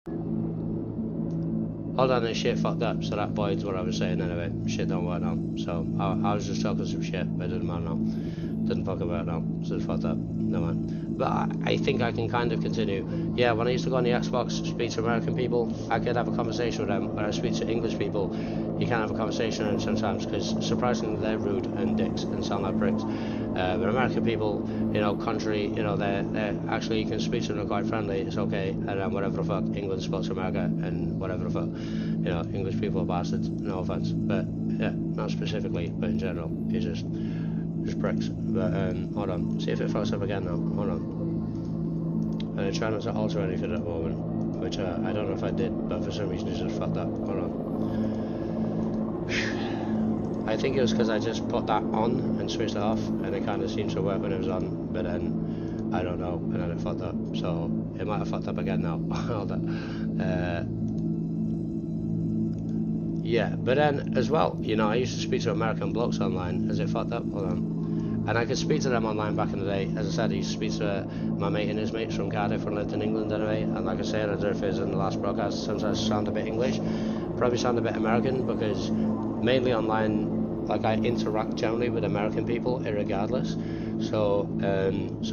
Hold on, this shit fucked up, so that voids what I was saying anyway. Shit don't work now. So I was just talking some shit, but it doesn't matter now. Doesn't fucking work now, so it's fucked up. No man. But I think I can kind of continue. Yeah, when I used to go on the Xbox, speak to American people, I could have a conversation with them. When I speak to English people, you can't have a conversation with them sometimes, because surprisingly they're rude and dicks and sound like pricks. But American people, you know, country, you know, they're actually, you can speak to them, they're quite friendly, it's okay, and then whatever the fuck, England spoke to America, and whatever the fuck, you know, English people are bastards, no offense, but yeah, not specifically, but in general, it's just pricks. But hold on, see if it fucks up again now, hold on. I try not to alter anything at the moment, which I don't know if I did, but for some reason it's just fucked up, hold on. I think it was because I just put that on and switched it off, and it kind of seemed to work when it was on, but then I don't know, and then it fucked up. So it might have fucked up again now. Yeah, but then as well, you know, I used to speak to American blokes online. Has it fucked up? Hold on. And I could speak to them online back in the day. As I said, I used to speak to my mate and his mates from Cardiff and lived in England anyway. And like I said, I don't know if it was in the last broadcast, sometimes I sound a bit English, probably sound a bit American, because mainly online, like I interact generally with American people irregardless, so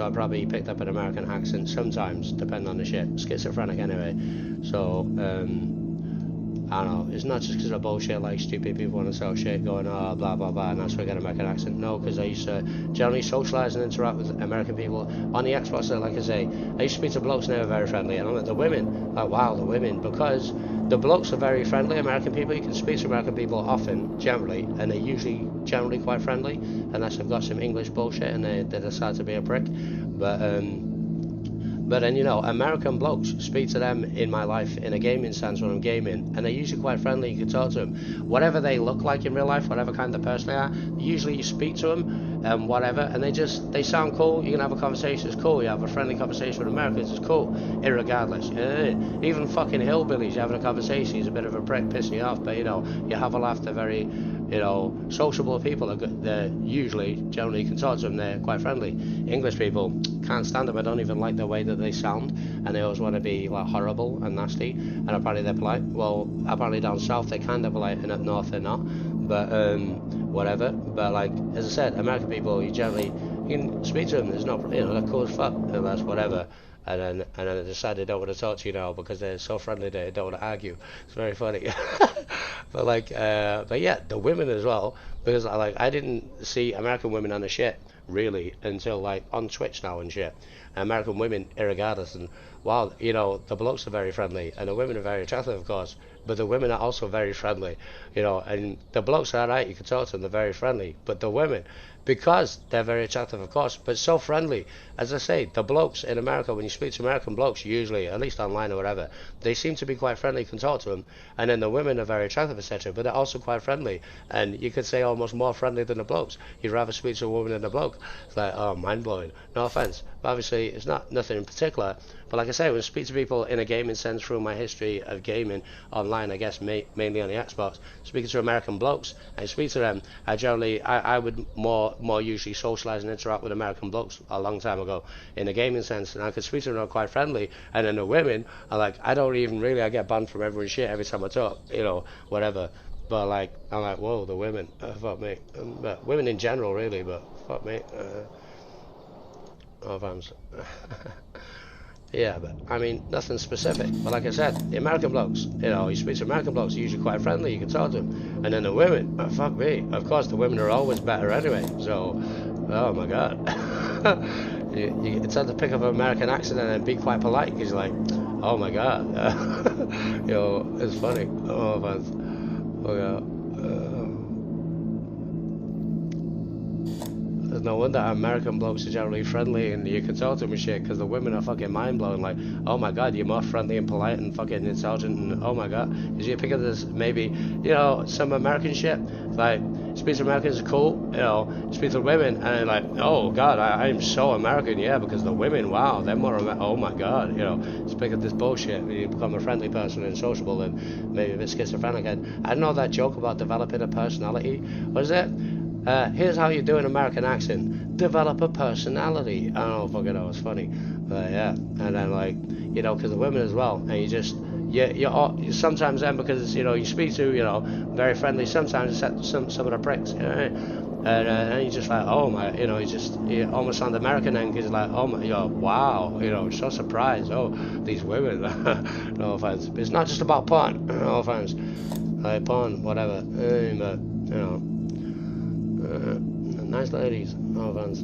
I probably picked up an American accent sometimes, depending on the shit. Schizophrenic anyway, so I don't know, it's not just because of bullshit like stupid people want to sell shit going oh blah blah blah and that's why I get an American accent. No, because I used to generally socialise and interact with American people on the Xbox. Like I say, I used to speak to blokes and they were very friendly, and I'm like, the women, like wow, the women, because the blokes are very friendly. American people, you can speak to American people often, generally, and they're usually generally quite friendly, unless they've got some English bullshit and they decide to be a prick. But then, you know, American blokes, speak to them in my life in a gaming sense when I'm gaming, and they're usually quite friendly. You can talk to them. Whatever they look like in real life, whatever kind of person they are, usually you speak to them, whatever, and they sound cool. You can have a conversation, it's cool. You have a friendly conversation with Americans, it's cool, irregardless. Even fucking hillbillies, you're having a conversation, he's a bit of a prick, pissing you off, but, you know, you have a laugh, they're very, you know, sociable people. They're usually, generally, you can talk to them, they're quite friendly. English people, can't stand them. I don't even like the way that they sound, and they always want to be like horrible and nasty, and apparently they're polite. Well, apparently down south they're kind of polite, and up north they're not, but whatever. But like, as I said, American people, you can speak to them, there's no, you know, they're cool as fuck, and that's whatever. And then they decide they don't want to talk to you now because they're so friendly they don't want to argue. It's very funny. But like, but yeah, the women as well, because I didn't see American women on the shit really until like on Twitch now and shit. American women, irregardless, and wow, you know, the blokes are very friendly and the women are very attractive, of course, but the women are also very friendly, you know, and the blokes are alright, you can talk to them, they're very friendly, but the women, because they're very attractive, of course, but so friendly. As I say, the blokes in America, when you speak to American blokes, usually, at least online or whatever, they seem to be quite friendly, you can talk to them, and then the women are very attractive, etc., but they're also quite friendly, and you could say almost more friendly than the blokes. You'd rather speak to a woman than a bloke. It's like, oh, mind-blowing. No offense, but obviously it's not nothing in particular, but like I say, when I speak to people in a gaming sense through my history of gaming online, I guess mainly on the Xbox, speaking to American blokes, I speak to them, I would more usually socialise and interact with American blokes a long time ago in a gaming sense, and I could speak to them, they're quite friendly, and then the women are like, I get banned from every shit every time I talk, you know, whatever, but like, I'm like, whoa, the women, fuck me, but women in general really, but fuck me, oh, fans. Yeah, but I mean, nothing specific. But like I said, the American blokes, you know, you speak to American blokes, they're usually quite friendly, you can talk to them. And then the women, oh, fuck me. Of course, the women are always better anyway. So, oh my god. It's hard to pick up an American accent and then be quite polite because you're like, oh my god. You know, it's funny. Oh, man. Oh, yeah. There's no wonder American blokes are generally friendly and you can talk to them and shit, because the women are fucking mind-blowing, like, oh my god, you're more friendly and polite and fucking intelligent, and oh my god, because you pick up this, maybe, you know, some American shit, like, speak to Americans is cool, you know, speak to women, and like, oh god, I am so American, yeah, because the women, wow, they're more, oh my god, you know, just pick up this bullshit, you become a friendly person and sociable and maybe a bit schizophrenic, and I know that joke about developing a personality, what is it? Here's how you do an American accent. Develop a personality. I don't fucking know, it's funny. But yeah, and then like, you know, because the women as well, and sometimes then, because you know you speak to, you know, very friendly, sometimes some of the pricks, you know, and he's just like, oh my, you know, he almost sounds American, and he's like, oh my, you know, wow, you know, so surprised, oh, these women. No offense, it's not just about porn. No offense, like porn, whatever, but you know, nice ladies, no offense.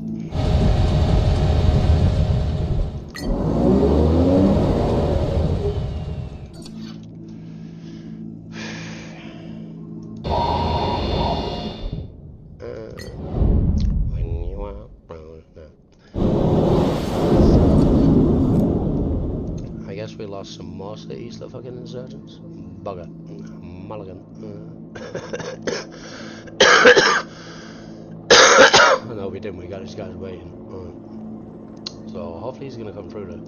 I guess we lost some more cities to fucking insurgents. Bugger. Mulligan. No, we didn't. We got his guys waiting. So hopefully he's gonna come through there.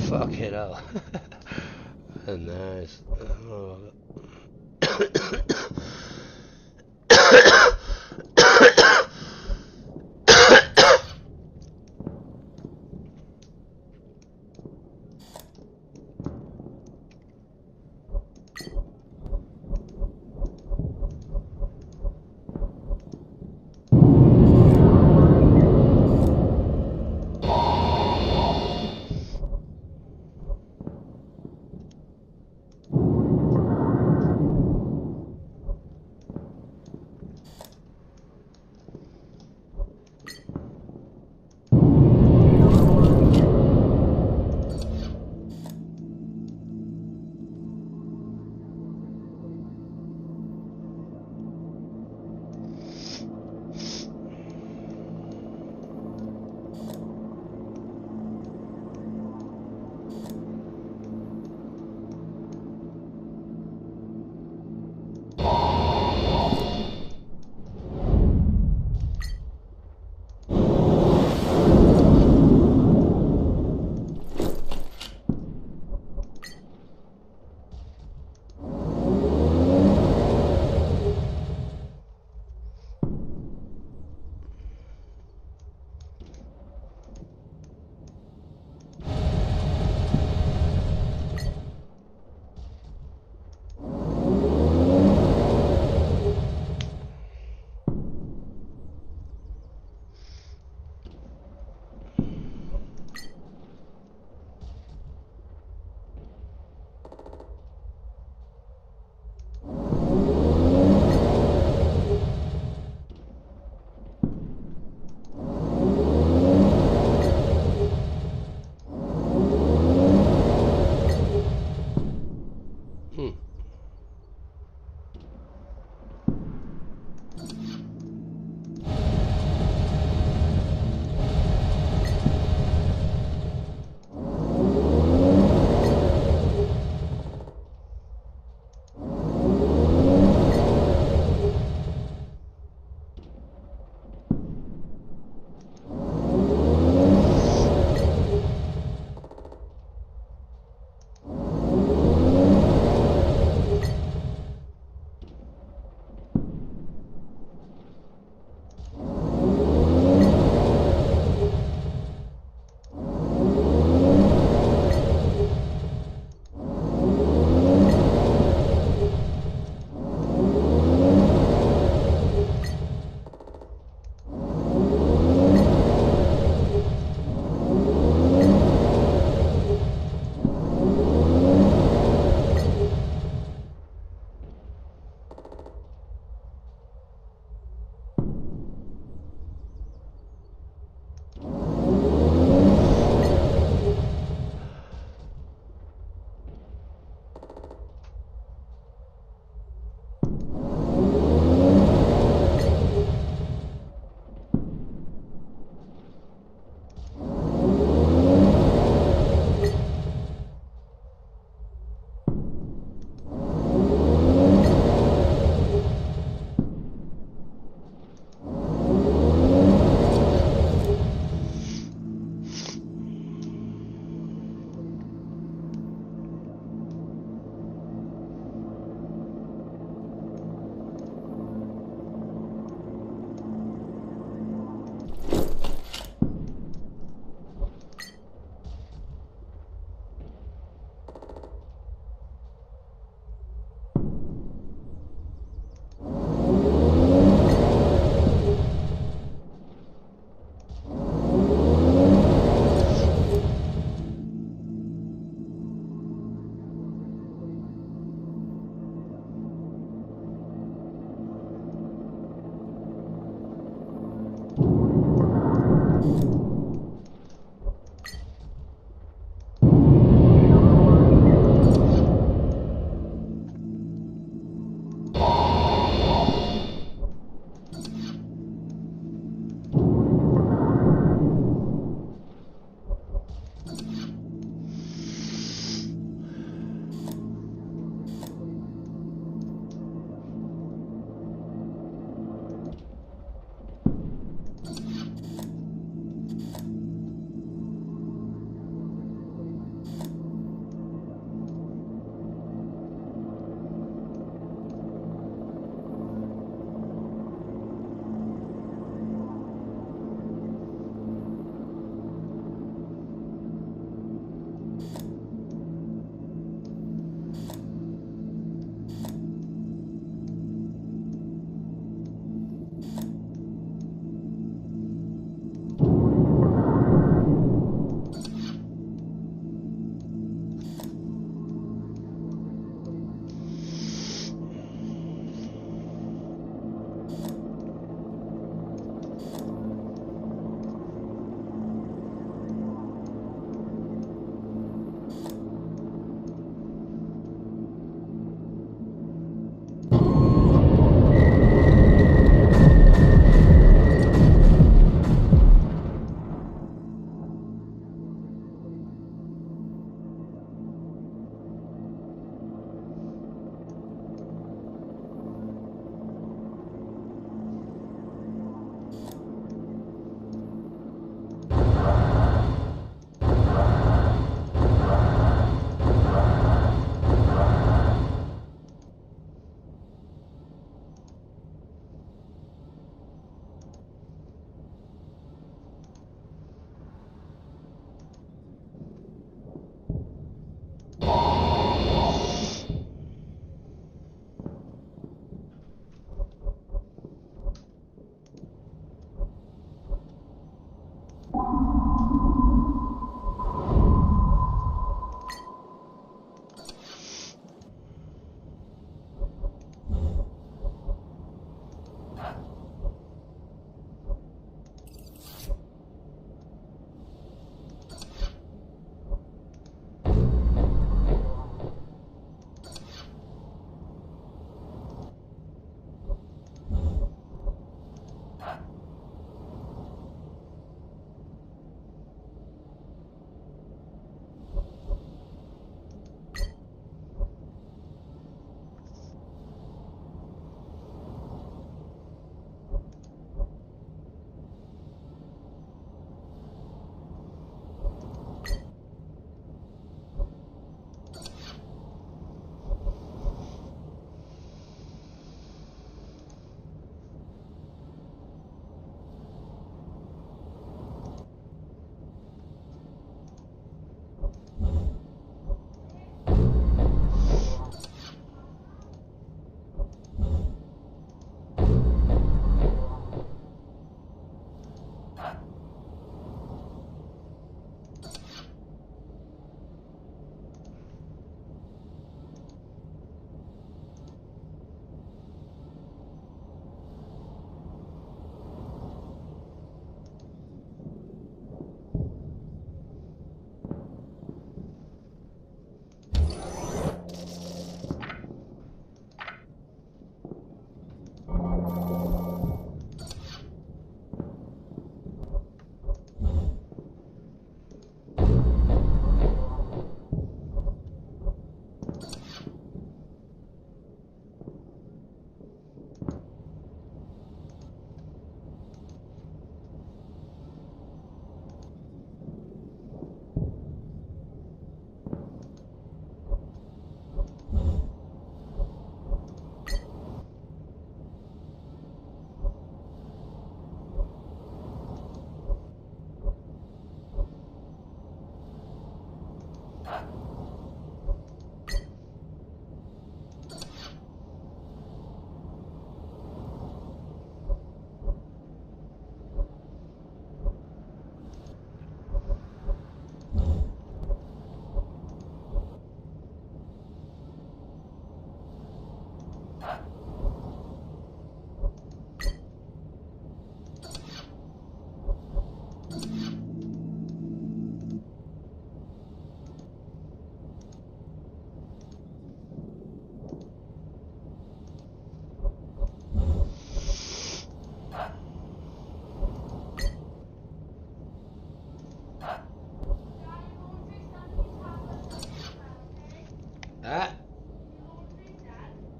Fucking hell. Nice. Oh.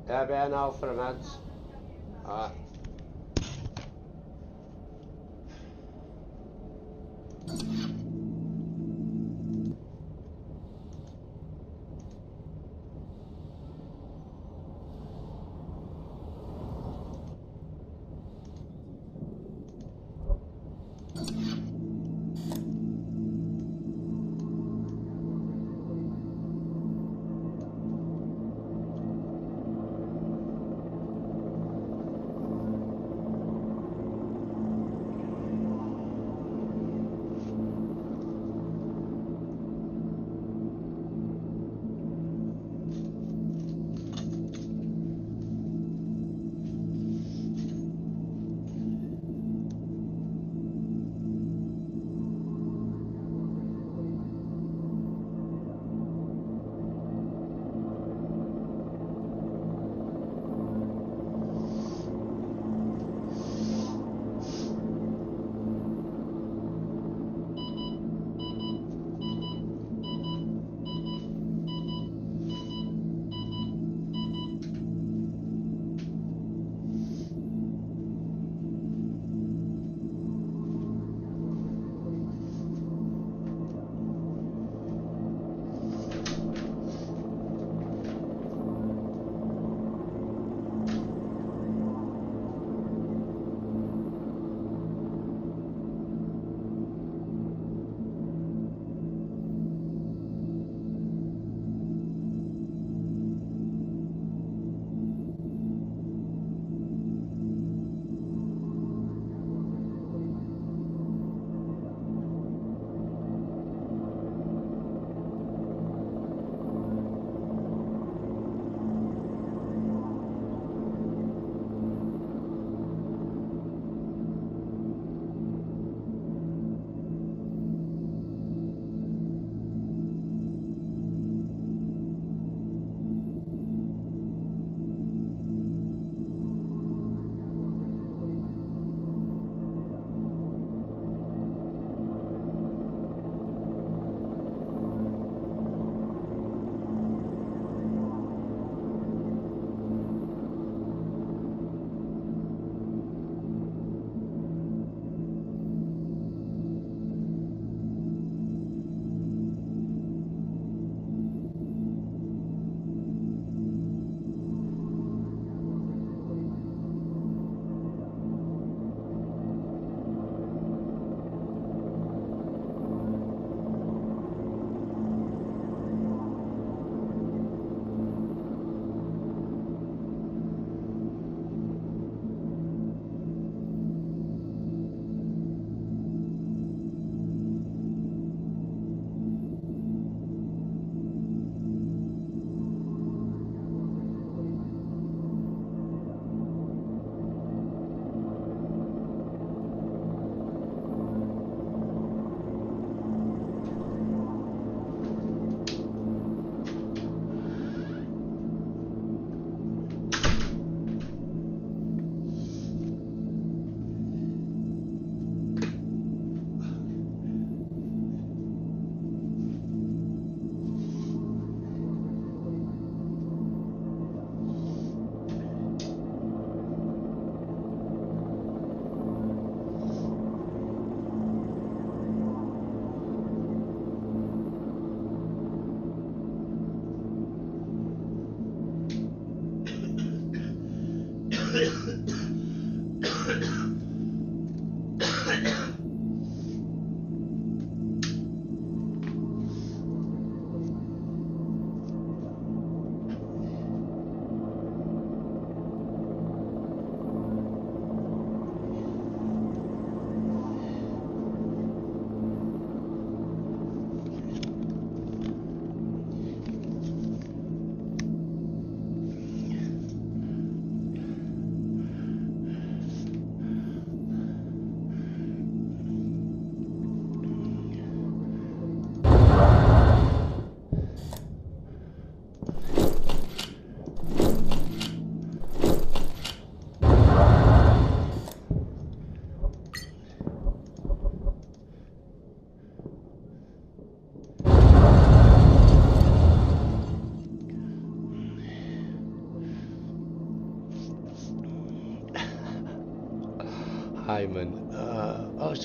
Yeah, better now for the meds. Alright.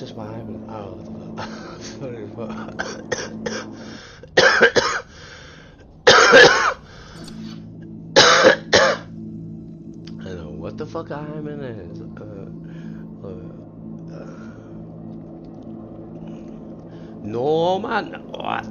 just my happening. Oh, sorry. I know what the fuck I'm in is. No man, what?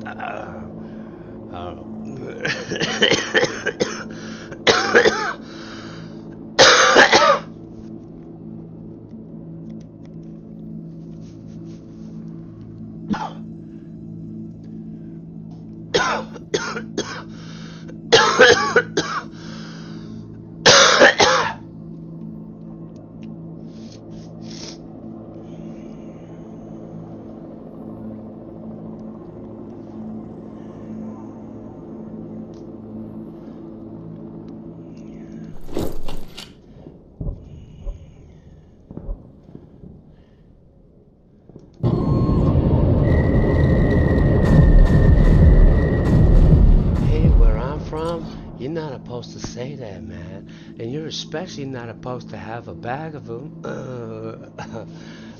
You're not supposed to say that, man. And you're especially not supposed to have a bag of them.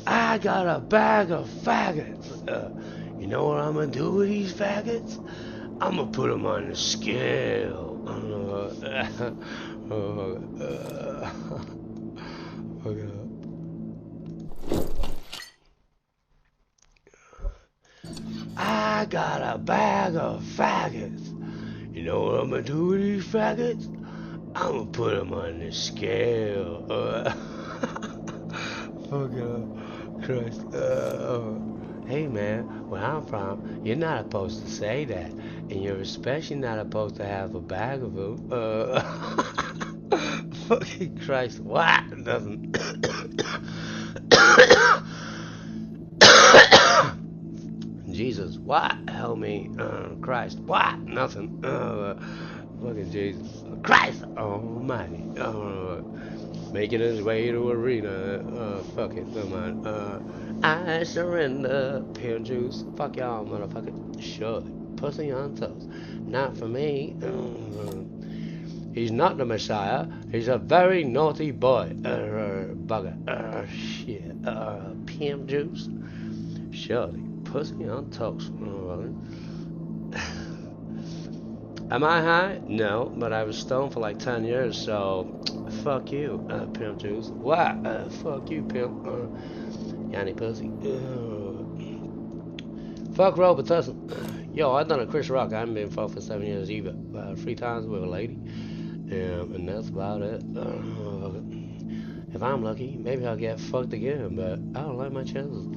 I got a bag of faggots. You know what I'm gonna do with these faggots? I'm gonna put them on the scale. I got a bag of faggots. You know what I'm gonna do with these faggots? I'm gonna put them on the scale. Oh God, Christ. Hey man, where I'm from, you're not supposed to say that, and you're especially not supposed to have a bag of them. Fucking Christ, what? Nothing. Jesus, what? Help me, Christ, what? Nothing. Fucking Jesus, Christ Almighty. Making his way to arena. Fuck it, come on. I surrender. Pure juice. Fuck y'all, motherfucker. Sure. Pussy on toast. Not for me. He's not the Messiah. He's a very naughty boy. Bugger. Shit. Pimp juice. Surely. Pussy on toast. Am I high? No, but I was stoned for like 10 years, so fuck you, pimp juice. What? Fuck you, pimp. Yanni pussy. Fuck Robert Tussin. Yo, I done a Chris Rock. I haven't been fucked for 7 years either. 3 times with a lady. And that's about it. If I'm lucky, maybe I'll get fucked again, but I don't like my chances.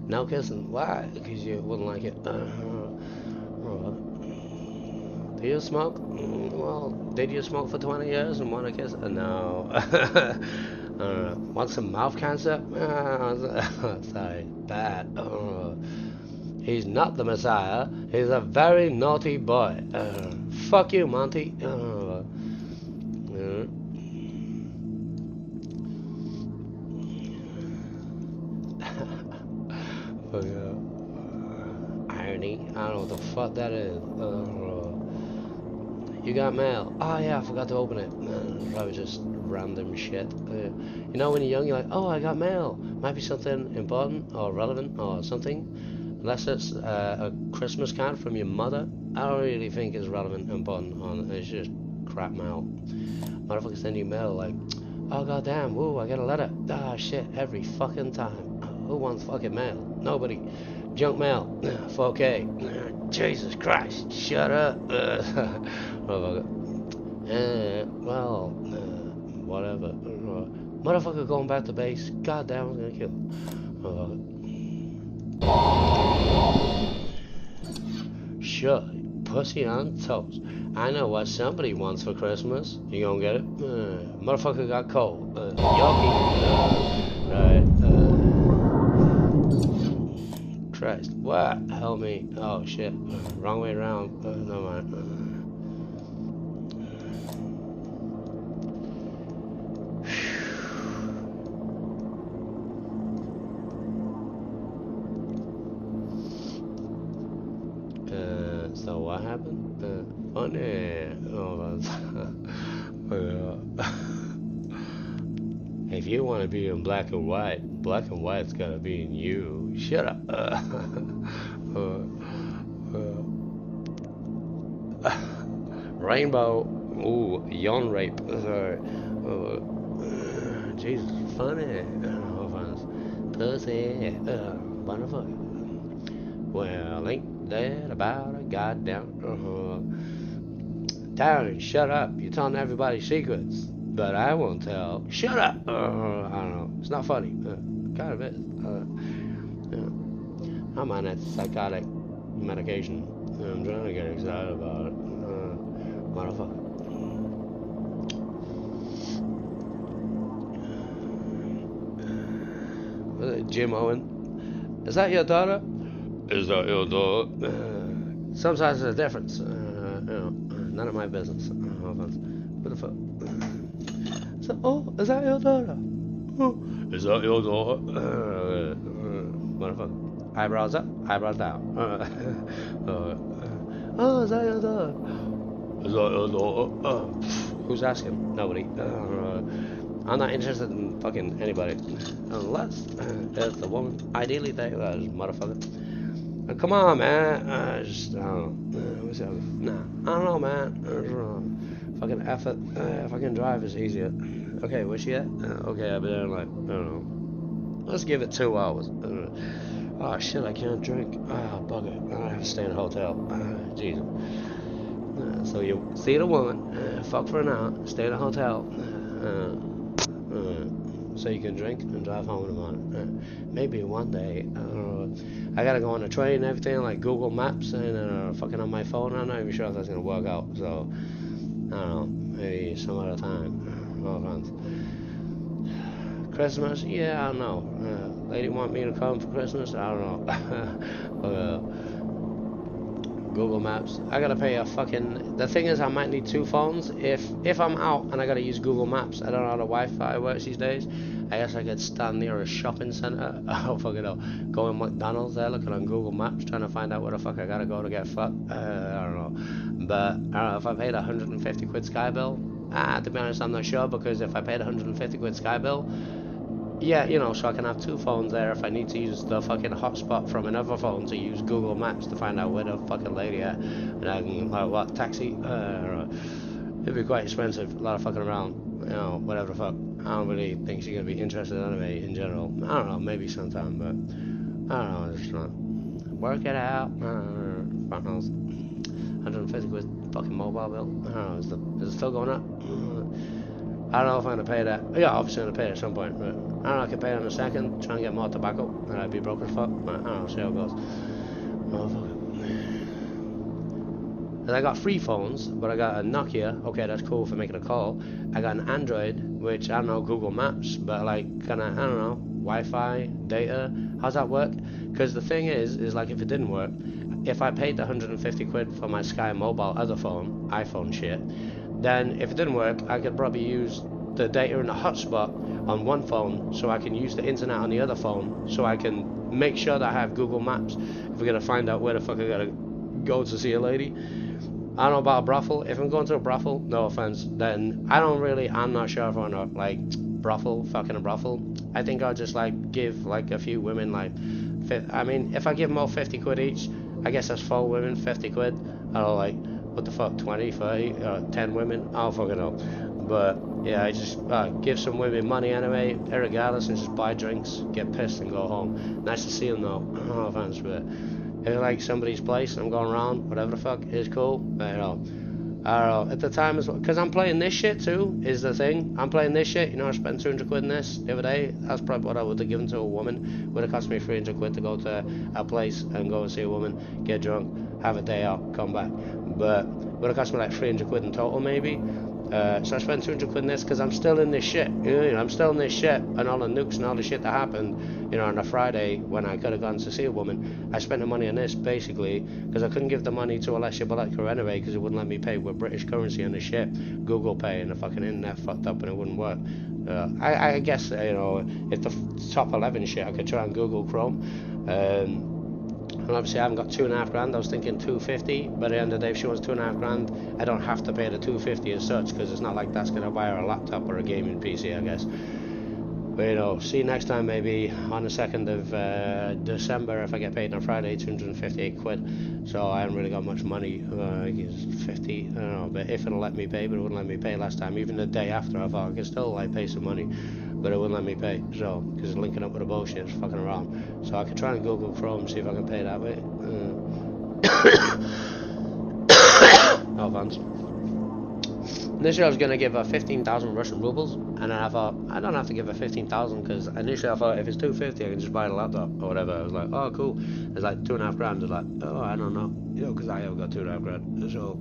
No kissing. Why? Because you wouldn't like it. Do you smoke? Well, did you smoke for 20 years and want to kiss? No. Want some mouth cancer? Sorry, bad. He's not the Messiah. He's a very naughty boy. Fuck you, Monty. Irony. I don't know what the fuck that is. You got mail. Oh yeah, I forgot to open it. Probably just random shit. You know, when you're young, you're like, oh, I got mail. Might be something important or relevant or something. Unless it's a Christmas card from your mother, I don't really think it's relevant and important. It's just crap mail. Motherfuckers send you mail like, oh goddamn, woo, I got a letter. Ah shit, every fucking time. Who wants fucking mail? Nobody. Junk mail. 4K. Jesus Christ, shut up. Well, whatever. Motherfucker going back to base. God damn, I'm gonna kill him. Sure, pussy on toast. I know what somebody wants for Christmas. You gonna get it? Motherfucker got cold. Yoki. Right. Christ. What? Help me. Oh shit. Wrong way around. No mind. So what happened? Funny. Oh, If you want to be in black and white's gotta be in you. Shut up. Rainbow. Ooh, yawn rape. Sorry. Jesus, funny. Pussy. Wonderful. Well, ain't that about a goddamn. Darren, shut up. You're telling everybody secrets. But I won't tell. Shut up! I don't know. It's not funny. Kind of is. Yeah. I'm on that psychotic medication. I'm trying to get excited about it. Motherfucker. Jim Owen. Is that your daughter? Is that your daughter? Sometimes there's a difference. None of my business. What the fuck? Is that your daughter? Oh, is that your daughter? Motherfucker. Eyebrows up, eyebrows down. Is that your daughter? Is that your daughter? Who's asking? Nobody. I'm not interested in fucking anybody. Unless it's the woman. Ideally, they motherfucker. Come on, man. Just, I don't know. Nah, I don't know, man. Fucking effort. Fucking drive is easier. Okay, where's she at? Okay, I'll be there in like, I don't know. Let's give it 2 hours. Oh shit, I can't drink. Bugger. I have to stay in a hotel. Jesus. So you see the woman, fuck for an hour, stay in a hotel, so you can drink and drive home in the morning. Maybe one day, I gotta go on a train and everything, like Google Maps and fucking on my phone. I'm not even sure if that's gonna work out, so I don't know, maybe some other time. No offense. Christmas? Yeah, I don't know. Lady want me to come for Christmas? I don't know. Google Maps. I gotta pay a fucking. The thing is, I might need 2 phones. If I'm out and I gotta use Google Maps, I don't know how the Wi-Fi works these days. I guess I could stand near a shopping center. I don't fucking know. Go in McDonald's there, looking on Google Maps, trying to find out where the fuck I gotta go to get fucked. I don't know. But I don't know if I paid 150 quid Sky bill. To be honest, I'm not sure, because if I paid 150 quid Sky bill, yeah, you know, so I can have 2 phones there if I need to use the fucking hotspot from another phone to use Google Maps to find out where the fucking lady at. And I can, like, what, taxi? It'd be quite expensive, a lot of fucking around, you know, whatever the fuck. I don't really think she's gonna be interested anyway, in general. I don't know, maybe sometime, but I don't know, just not. Work it out. Fuck knows. 150 quid fucking mobile bill. I don't know, is it still going up? I don't know if I'm gonna pay that. Yeah, obviously I'm gonna pay it at some point, but I don't know, I could pay it in a second, try and get more tobacco, and I'd be broke as fuck. But I don't know, see how it goes. Oh, fuck it. And I got 3 phones, but I got a Nokia. Okay, that's cool for making a call. I got an Android, which I don't know, Google Maps, but like kinda, I don't know, Wi-Fi, data. How's that work? Because the thing is like if it didn't work, if I paid the 150 quid for my Sky Mobile other phone, iPhone shit, then if it didn't work, I could probably use the data in the hotspot on one phone, so I can use the internet on the other phone, so I can make sure that I have Google Maps if we're gonna find out where the fuck I gotta go to see a lady. I don't know about a brothel. If I'm going to a brothel, no offense, then I'm not sure if I want to, like, fucking a brothel. I think I'll just, like, give, like, a few women, like, I mean, if I give them all 50 quid each, I guess that's 4 women, 50 quid. I don't know, like, what the fuck, 20, 30, 10 women? I don't fucking know. But, yeah, I just give some women money anyway, irregardless, and just buy drinks, get pissed, and go home. Nice to see them, though. No offense, but if it's like somebody's place and I'm going around, whatever the fuck, is cool. But, you know, I don't know. At the time as well, because I'm playing this shit too, is the thing. I'm playing this shit, you know, I spent 200 quid in this the other day. That's probably what I would have given to a woman. Would have cost me 300 quid to go to a place and go and see a woman, get drunk, have a day out, come back. But would have cost me like 300 quid in total, maybe. So I spent 200 quid in this because I'm still in this shit. You know, I'm still in this shit, and all the nukes and all the shit that happened, you know, on a Friday when I could have gone to see a woman. I spent the money on this basically because I couldn't give the money to Alessia Baleka anyway because it wouldn't let me pay with British currency and the shit, Google Pay, and the fucking internet fucked up and it wouldn't work. I guess, you know, if the top 11 shit, I could try on Google Chrome. And obviously I haven't got 2.5 grand. I was thinking 250, but at the end of the day, if she wants 2.5 grand, I don't have to pay the 250 as such, because it's not like that's going to buy her a laptop or a gaming PC, I guess. But you know, see you next time maybe on the 2nd of December if I get paid on Friday, 258 quid. So I haven't really got much money. It's 50, I don't know, but if it'll let me pay, but it wouldn't let me pay last time. Even the day after, I thought I could still like pay some money, but it wouldn't let me pay. So because it's linking up with the bullshit, it's fucking around. So I could try and Google Chrome, see if I can pay that way. No offense. Initially I was going to give her 15,000 Russian rubles, and then I thought, I don't have to give her 15,000, because initially I thought if it's 250 I can just buy the laptop or whatever. I was like, oh cool, it's like 2.5 grand. I was like, oh, I don't know, you know, because I have got 2.5 grand, so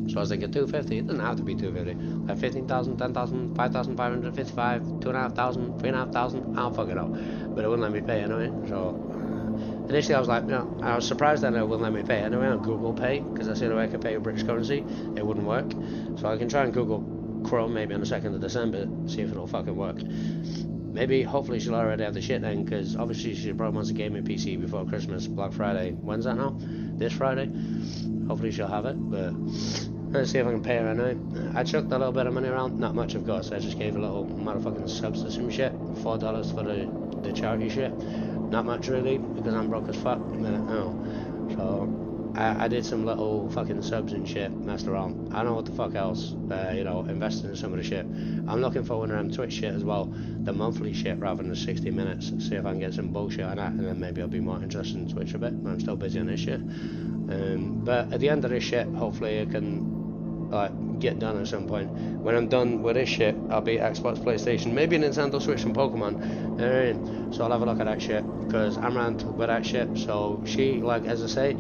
so I was thinking 250, it doesn't have to be 250, like 15,000, 10,000, 5,555, 2,500, 3,500, I'll fuck it up, but it wouldn't let me pay anyway. So initially I was like, no, I was surprised that it wouldn't let me pay anyway on Google Pay, because that's the only way I could pay with British currency. It wouldn't work, so I can try and Google Chrome maybe on the 2nd of December, see if it'll fucking work. Maybe, hopefully she'll already have the shit then, because obviously she probably wants a gaming PC before Christmas, Black Friday. When's that now? This Friday? Hopefully she'll have it, but let's see if I can pay her anyway. I chucked a little bit of money around, not much of course, I just gave a little motherfucking subs to some shit, $4 for the charity shit. Not much really, because I'm broke as fuck, so I did some little fucking subs and shit, messed around. I don't know what the fuck else, you know, invested in some of the shit. I'm looking for one of them Twitch shit as well, the monthly shit rather than the 60 minutes, see if I can get some bullshit on that, and then maybe I'll be more interested in Twitch a bit, but I'm still busy on this shit. But at the end of this shit, hopefully I can get done at some point. When I'm done with this shit, I'll be Xbox, PlayStation, maybe Nintendo Switch and Pokemon. So I'll have a look at that shit, because I'm around with that shit. So she, like, as I say,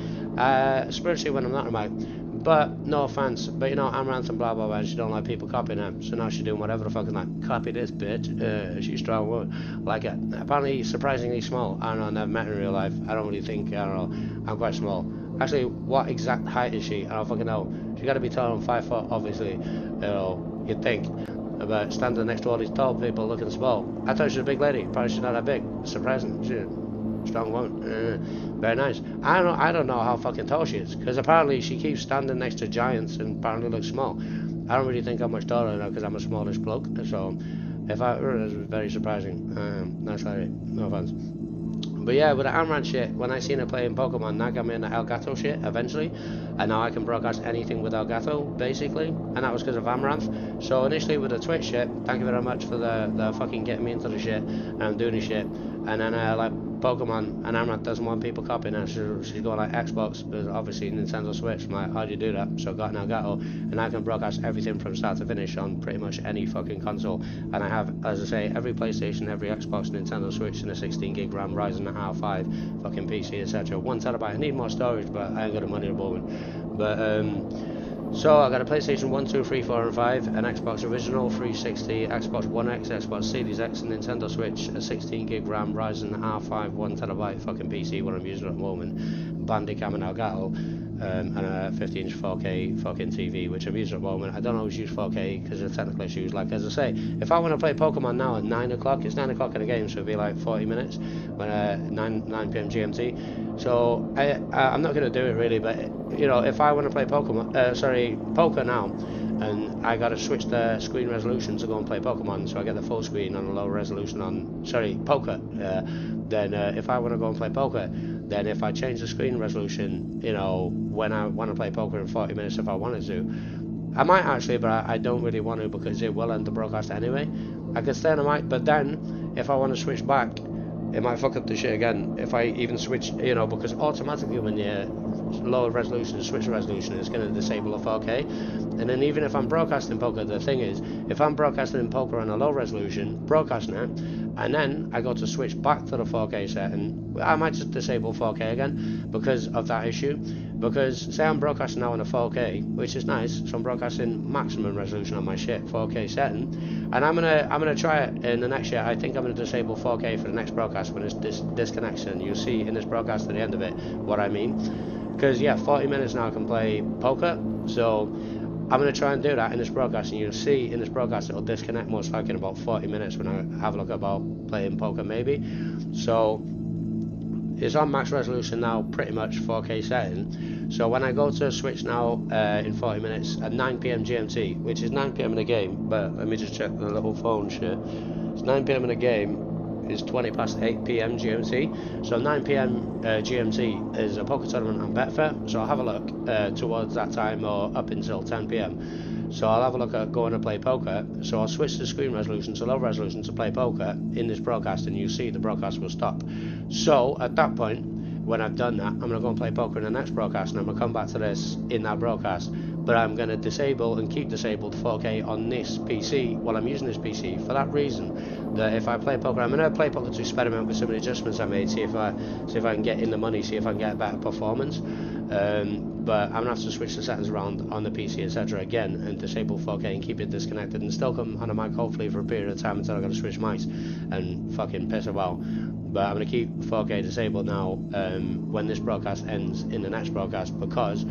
especially when I'm not around, but no offense, but you know, I'm around some blah blah blah, and she don't like people copying her, so now she's doing whatever the fuck is like, copy this bitch. She's strong woman, like it. Apparently surprisingly small. I don't know, I've never met her in real life. I don't really think, I don't know, I'm quite small. Actually, what exact height is she? I don't fucking know. She got to be taller than 5 foot, obviously. You know, you'd think. But standing next to all these tall people looking small. I thought she was a big lady. Probably she's not that big. Surprising. She's a strong woman. Very nice. I don't know how fucking tall she is, because apparently she keeps standing next to giants and apparently looks small. I don't really think I'm much taller than her because I'm a smallish bloke. So, if I, it's very surprising. Nice lady. No offense. But yeah, with the Amran shit, when I seen her playing Pokemon, that got me into Elgato shit eventually, and now I can broadcast anything with Elgato basically, and that was because of Amaranth. So initially with the Twitch shit, thank you very much for the fucking getting me into the shit, and I'm doing the shit, and then like Pokemon, and Amaranth doesn't want people copying her, she's going like Xbox, but obviously Nintendo Switch. I'm like, how do you do that? So I got an Elgato, and I can broadcast everything from start to finish on pretty much any fucking console, and I have, as I say, every PlayStation, every Xbox, Nintendo Switch, and a 16 gig RAM Ryzen R5 fucking PC, etc. 1 terabyte. I need more storage, but I ain't got the money at the moment. But so I got a PlayStation 1, 2, 3, 4 and 5, an Xbox Original 360, Xbox One X, Xbox Series X, and Nintendo Switch, a 16 gig RAM Ryzen R5 1 terabyte fucking PC, what I'm using at the moment, Bandicam and Elgato, and a 50-inch 4K fucking TV, which I'm using at the moment. I don't always use 4K because of technical issues. Like, as I say, if I want to play Pokemon now at 9 o'clock, it's 9 o'clock in the game, so it'll be like 40 minutes, when 9 p.m. GMT. So I'm not going to do it really, but you know, if I want to play poker now, and I gotta switch the screen resolution to go and play Pokemon, so I get the full screen on a low resolution on poker. Then if I want to go and play poker, then if I change the screen resolution, you know, when I want to play poker in 40 minutes, if I wanted to, I might actually, but I don't really want to, because it will end the broadcast anyway. I could stay on the mic, but then if I want to switch back, it might fuck up the shit again if I even switch, you know, because automatically when you're lower resolution, switch resolution, it's going to disable the 4K. And then even if I'm broadcasting poker, the thing is, if I'm broadcasting in poker on a low resolution, broadcasting it, and then I go to switch back to the 4K setting, I might just disable 4K again because of that issue. Because say I'm broadcasting now on a 4K, which is nice, so I'm broadcasting maximum resolution on my shit 4K setting, and I'm gonna try it in the next year. I think I'm gonna disable 4K for the next broadcast when it's disconnects, and you'll see in this broadcast at the end of it what I mean. Because yeah, 40 minutes now I can play poker, so I'm going to try and do that in this broadcast, and you'll see in this broadcast it'll disconnect most likely in about 40 minutes when I have a look about playing poker maybe. So it's on max resolution now, pretty much 4K setting. So when I go to switch now in 40 minutes at 9 PM GMT, which is 9 PM in the game, but let me just check the little phone shit. It's 9 PM in the game. Is 20 past 8 PM GMT. So 9 PM GMT is a poker tournament on Betfair. So I'll have a look towards that time or up until 10 PM. So I'll have a look at going to play poker. So I'll switch the screen resolution to low resolution to play poker in this broadcast, and you see the broadcast will stop. So at that point, when I've done that, I'm going to go and play poker in the next broadcast, and I'm going to come back to this in that broadcast. But I'm going to disable and keep disabled 4K on this PC while I'm using this PC, for that reason that if I play poker, I'm going to play poker to experiment with some of the adjustments I made, see if I can get in the money, see if I can get a better performance. But I'm going to have to switch the settings around on the PC, etc. again, and disable 4K and keep it disconnected, and still come on a mic hopefully for a period of time until I got to switch mics and fucking piss a while. But I'm going to keep 4K disabled now when this broadcast ends in the next broadcast, because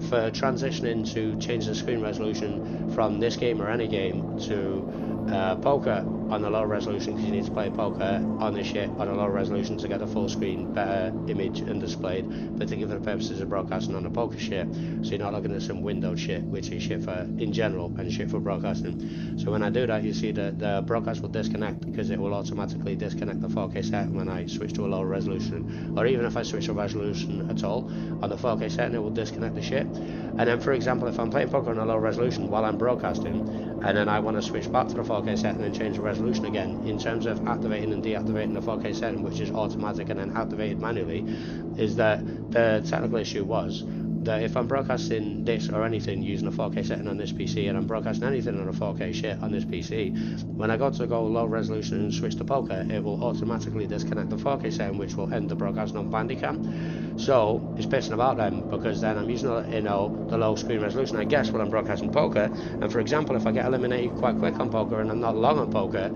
for transitioning to change the screen resolution from this game or any game to poker on a low resolution, because you need to play poker on this shit on a low resolution to get a full screen, better image and displayed, particularly for the purposes of broadcasting on a poker shit, so you're not looking at some windowed shit, which is shit for in general and shit for broadcasting. So when I do that, you see that the broadcast will disconnect, because it will automatically disconnect the 4K setting when I switch to a lower resolution, or even if I switch to resolution at all on the 4K setting, it will disconnect the shit. And then, for example, if I'm playing poker on a low resolution while I'm broadcasting, and then I want to switch back to the 4K setting and change the resolution again, in terms of activating and deactivating the 4K setting, which is automatic and then activated manually, is that the technical issue was that if I'm broadcasting this or anything using a 4K setting on this PC, and I'm broadcasting anything on a 4K shit on this PC, when I go low resolution and switch to poker, it will automatically disconnect the 4K setting, which will end the broadcast on Bandicam. So it's pissing about them, because then I'm using the low screen resolution, I guess, when I'm broadcasting poker. And for example, if I get eliminated quite quick on poker and I'm not long on poker,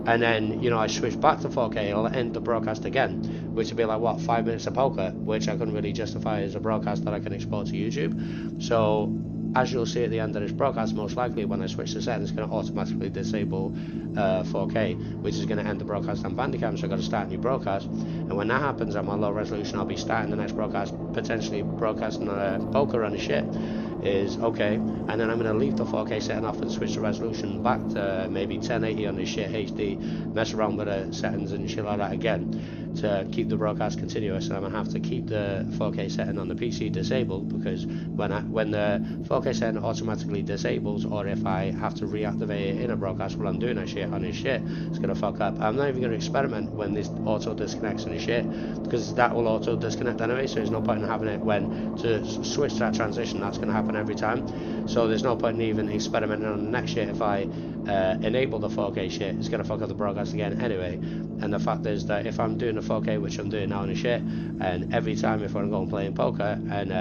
and then I switch back to 4K, it'll end the broadcast again, which would be like, what, 5 minutes of poker, which I couldn't really justify as a broadcast that I can export to YouTube. So as you'll see at the end of this broadcast, most likely when I switch the settings, it's going to automatically disable 4K, which is going to end the broadcast on Bandicam, so I've got to start a new broadcast. And when that happens, I'm on low resolution, I'll be starting the next broadcast, potentially broadcasting poker on the shit, is okay, and then I'm going to leave the 4K setting off and switch the resolution back to maybe 1080 on this shit HD, mess around with the settings and shit like that again to keep the broadcast continuous. And I'm going to have to keep the 4K setting on the PC disabled, because when the 4K setting automatically disables, or if I have to reactivate it in a broadcast while I'm doing that shit on this shit, it's going to fuck up. I'm not even going to experiment when this auto disconnects on this shit, because that will auto disconnect anyway, so there's no point in having it when to switch that transition. That's going to happen every time, so there's no point in even experimenting on the next shit. If I enable the 4K shit, it's going to fuck up the broadcast again anyway. And the fact is that if I'm doing the 4K, which I'm doing now in the shit, and every time if I'm going playing poker and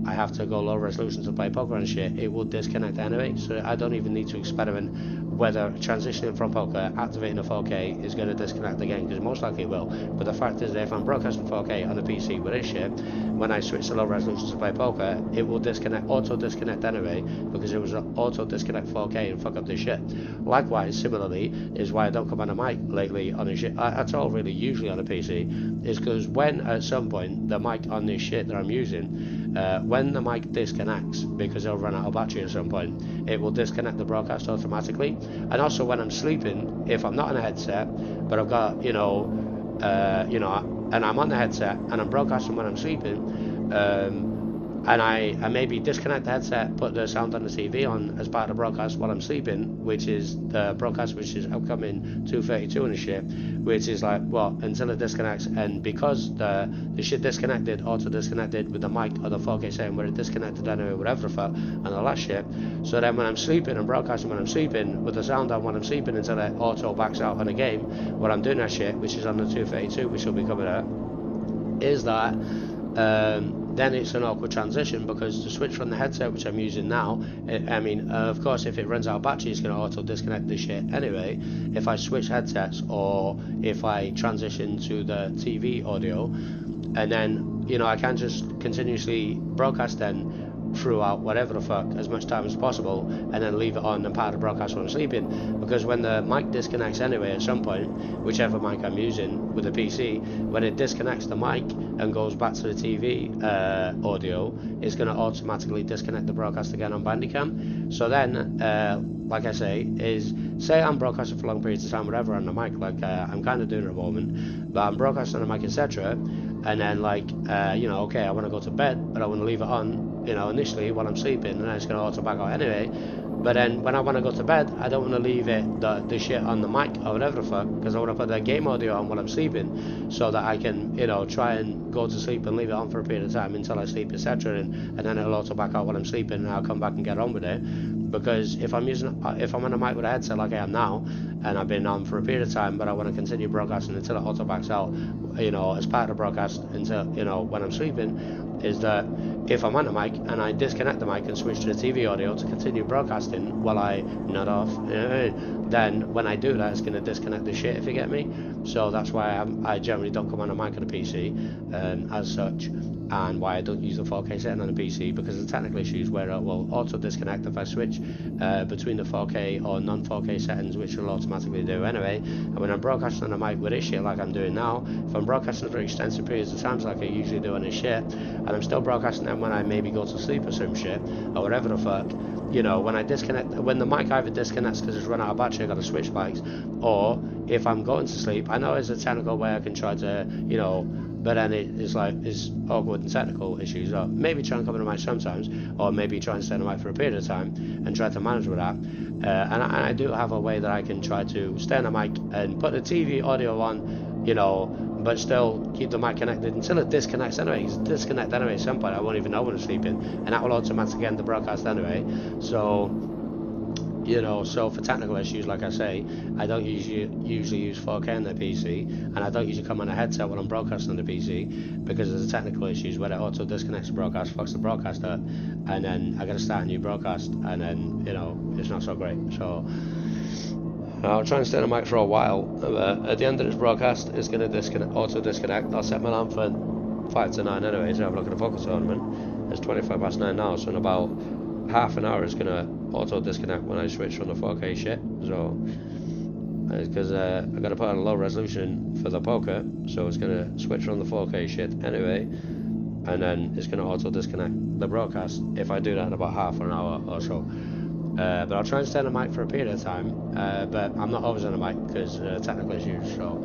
I have to go low resolution to play poker and shit, it will disconnect anyway. So I don't even need to experiment whether transitioning from poker, activating the 4K is going to disconnect again, because most likely it will. But the fact is that if I'm broadcasting 4K on a PC with this shit, when I switch to low resolution to play poker, it will auto disconnect anyway, because it was auto disconnect 4K and fuck up this shit. Likewise, similarly, is why I don't come on a mic lately on this shit at all, really, usually on a PC, is because when at some point the mic on this shit that I'm using, when the mic disconnects, because it'll run out of battery at some point, it will disconnect the broadcast automatically. And also when I'm sleeping, if I'm not on a headset, but I've got, and I'm on the headset and I'm broadcasting when I'm sleeping, and I maybe disconnect the headset, put the sound on the TV on as part of the broadcast while I'm sleeping, which is the broadcast which is upcoming 232 and shit, which is like, well, until it disconnects. And because the shit disconnected, auto disconnected with the mic or the 4K setting where it disconnected anyway, whatever the fuck, and all that shit. So then when I'm sleeping and broadcasting when I'm sleeping with the sound on when I'm sleeping until it auto backs out on a game where I'm doing that shit, which is on the 232, which will be coming out, is that then it's an awkward transition, because to switch from the headset which I'm using now, of course if it runs out of battery it's going to auto disconnect this shit anyway. If I switch headsets, or if I transition to the TV audio, and then I can just continuously broadcast then throughout whatever the fuck as much time as possible, and then leave it on and part of the broadcast when I'm sleeping. Because when the mic disconnects anyway at some point, whichever mic I'm using with the PC, when it disconnects the mic and goes back to the TV audio, it's going to automatically disconnect the broadcast again on Bandicam. So then like I say, is say I'm broadcasting for long periods of time, whatever, on the mic, like I'm kind of doing at the moment, but I'm broadcasting on the mic, etc. And then, like, you know, okay, I want to go to bed, but I want to leave it on, you know, initially while I'm sleeping, and then it's going to auto back out anyway. But then when I want to go to bed, I don't want to leave it the shit on the mic or whatever the fuck, because I want to put the game audio on while I'm sleeping, so that I can, you know, try and go to sleep and leave it on for a period of time until I sleep, etc. And then it'll auto back out while I'm sleeping, and I'll come back and get on with it. Because if I'm on a mic with a headset like I am now, and I've been on for a period of time, but I want to continue broadcasting until it auto backs out, you know, as part of the broadcast until, you know, when I'm sleeping, is that if I'm on a mic and I disconnect the mic and switch to the TV audio to continue broadcasting while I nod off, then when I do that, it's going to disconnect the shit, if you get me. So that's why I generally don't come on a mic on a PC as such, and why I don't use the 4K setting on the PC, because of the technical issues where it will auto disconnect if I switch between the 4K or non-4K settings, which will automatically do anyway. And when I'm broadcasting on a mic with this shit like I'm doing now, if I'm broadcasting for extensive periods of times like I usually do on this shit, and I'm still broadcasting them when I maybe go to sleep or some shit, or whatever the fuck, you know, when I disconnect, when the mic either disconnects because it's run out of battery, I gotta switch mics, or if I'm going to sleep, I know there's a technical way I can try to, you know, but then it's like, it's awkward and technical issues, or maybe try and come in the mic sometimes, or maybe try and stay in the mic for a period of time and try to manage with that. And I do have a way that I can try to stay on the mic and put the TV audio on, you know, but still keep the mic connected until it disconnects anyway. It's disconnect anyway at some point, I won't even know when I'm sleeping, and that will automatically end the broadcast anyway. So, you know, so for technical issues, like I say, I don't usually use 4K on the PC, and I don't usually come on a headset when I'm broadcasting on the PC, because there's the technical issues where it auto disconnects the broadcast, fucks the broadcast up, and then I gotta start a new broadcast, and then, you know, it's not so great. So I'll try and stay on the mic for a while. At the end of this broadcast, it's gonna auto disconnect. I'll set my alarm for 5 to 9 anyway, so have a look at the focus tournament. It's 25 past 9 now, so in about half an hour it's gonna auto disconnect when I switch from the 4K shit. So because I gotta put on a low resolution for the poker, so it's gonna switch from the 4K shit anyway, and then it's gonna auto disconnect the broadcast if I do that in about half an hour or so. But I'll try and stay on the mic for a period of time, but I'm not always on the mic because technical issues, so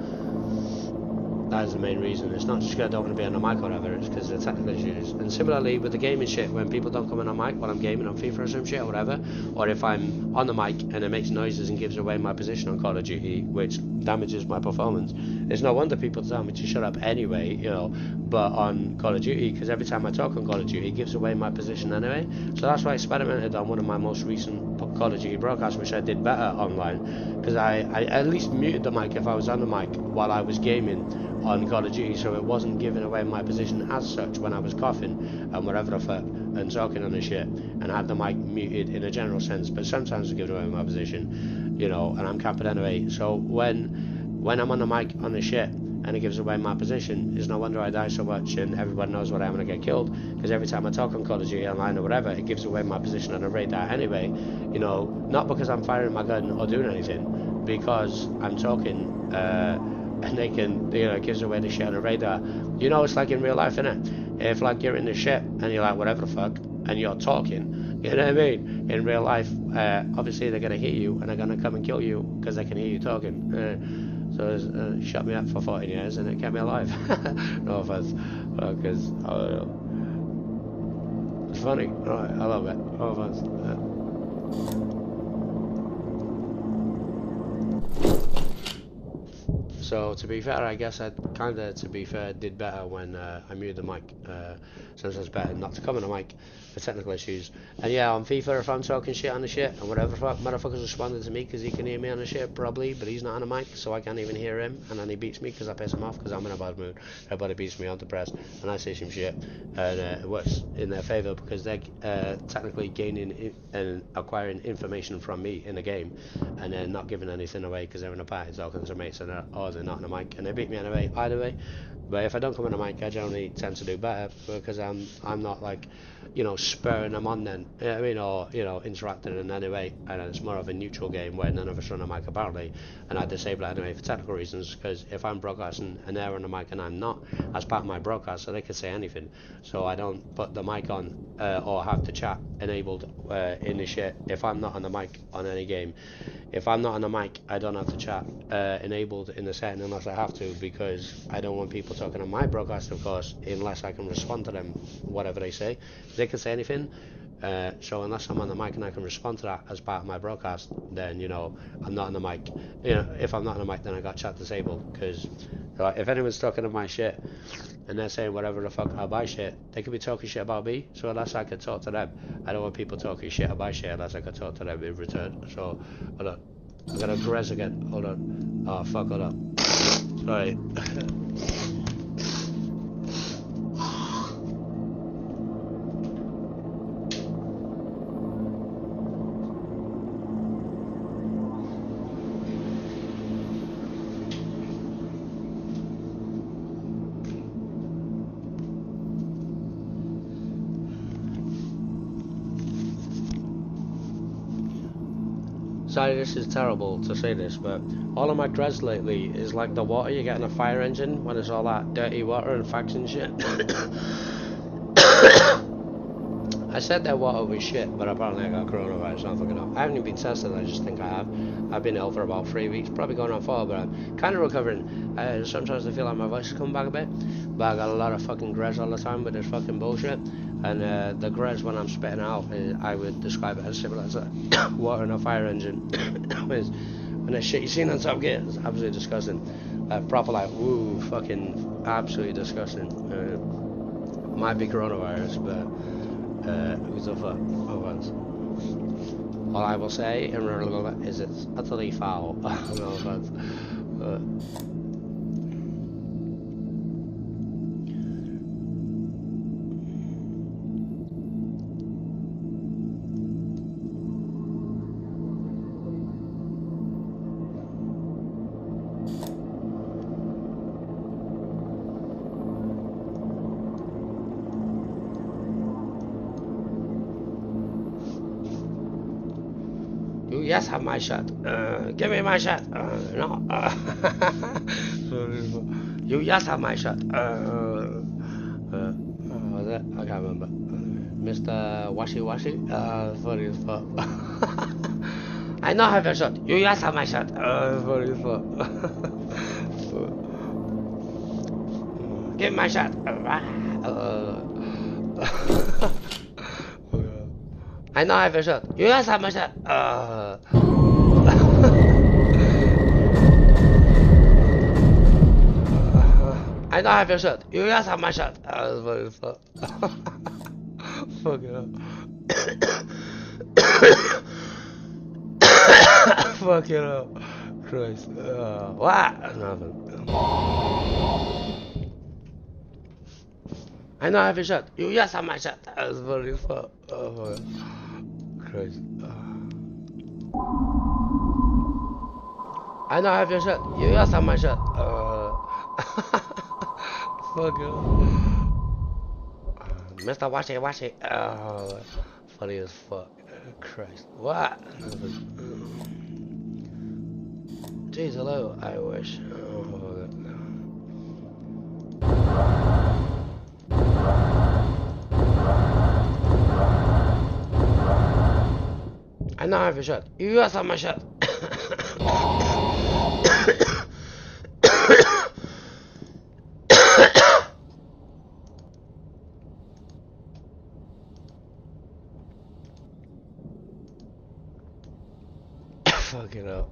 that is the main reason. It's not just because I don't want to be on the mic or whatever, it's because of technical issues. And similarly with the gaming shit, when people don't come on the mic while I'm gaming on FIFA or some shit or whatever, or if I'm on the mic and it makes noises and gives away my position on Call of Duty, which damages my performance, it's no wonder people tell me to shut up anyway, you know, but on Call of Duty, because every time I talk on Call of Duty, it gives away my position anyway. So that's why I experimented on one of my most recent Call of Duty broadcasts, which I did better online, because I at least muted the mic if I was on the mic while I was gaming on Call of Duty, so it wasn't giving away my position as such when I was coughing and whatever the fuck and talking on the shit, and I had the mic muted in a general sense, but sometimes it gives away my position, you know, and I'm camping anyway. So when I'm on the mic on the shit and it gives away my position, it's no wonder I die so much and everybody knows what I am when I get killed, because every time I talk on Call of Duty online or whatever, it gives away my position on the radar anyway, you know, not because I'm firing my gun or doing anything, because I'm talking and they can, you know, it gives away the shit on the radar. You know, it's like in real life, innit? If like you're in the shit and you're like whatever the fuck and you're talking, you know what I mean? In real life, obviously they're gonna hear you and they're gonna come and kill you because they can hear you talking. So it shut me up for 14 years and it kept me alive. No offense, because it's funny. Right, I love it. No offense. So to be fair, I guess I kinda, to be fair, did better when I muted the mic. Sometimes it's better not to come on the mic for technical issues. And yeah, on FIFA, if I'm talking shit on the shit, and whatever motherfucker's responding to me because he can hear me on the shit, probably, but he's not on the mic, so I can't even hear him, and then he beats me because I piss him off because I'm in a bad mood. Everybody beats me, I'm depressed, and I say some shit, and it works in their favour because they're technically gaining and acquiring information from me in the game, and they're not giving anything away because they're in a party talking to mates, or they're not on the mic, and they beat me anyway. Either way, But if I don't come on the mic, I generally tend to do better because I'm not like, you know, spurring them on then, you know what I mean, or, you know, interacting in any way. And it's more of a neutral game where none of us are on the mic apparently, and I disable it anyway for technical reasons, because if I'm broadcasting and they're on the mic and I'm not, as part of my broadcast, so they can say anything. So I don't put the mic on or have the chat enabled in the shit if I'm not on the mic on any game. If I'm not on the mic, I don't have the chat enabled in the setting unless I have to, because I don't want people talking on my broadcast, of course, unless I can respond to them, whatever they say. They can say anything, so unless I'm on the mic and I can respond to that as part of my broadcast, then, you know, I'm not on the mic. You know, if I'm not on the mic, then I got chat disabled, because if anyone's talking on my shit and they're saying whatever the fuck about my shit, they could be talking shit about me, so unless I can talk to them, I don't want people talking shit about my shit unless I can talk to them in return. So, hold on. I gotta Grez again. Hold on. Oh, fuck, hold on. Sorry. Sorry, this is terrible to say this, but all of my dreads lately is like the water you get in a fire engine when it's all that dirty water and fags and shit. I said that water was shit, but apparently I got coronavirus, I don't fucking know. I haven't even been tested, I just think I have. I've been ill for about 3 weeks, probably going on 4, but I'm kind of recovering. Sometimes I feel like my voice is coming back a bit, but I got a lot of fucking grez all the time with this fucking bullshit. And the grez when I'm spitting out, I would describe it as similar to water in a fire engine. And the shit you seen on Top Gear is absolutely disgusting. Proper like, woo, fucking absolutely disgusting. Might be coronavirus, but who's the fuck? No offense. All I will say is it's utterly foul. No offense. Yes, have my shot. Give me my shot. No. You yes have my shot. What was it? I can't remember. Mr. Washi Washi. Funny as fuck. I know I have your shot. You yes have my shot. Funny as fuck. Give me my shot. I know I have a shot. You guys have my shot. I know I have a shot. You guys have my shot. Fuck it up. Fuck it up. Christ. What? Nothing. I know I have a shot. You yes have my shot. That was funny as fuck. Oh, Christ. I know I have your shot. You yes have my shot. Fuck it. Mr. Washi Washi. Funny as fuck. Christ. What? Jeez, hello. I wish. I know I have a shot. You guys have my shot. Fuck it up.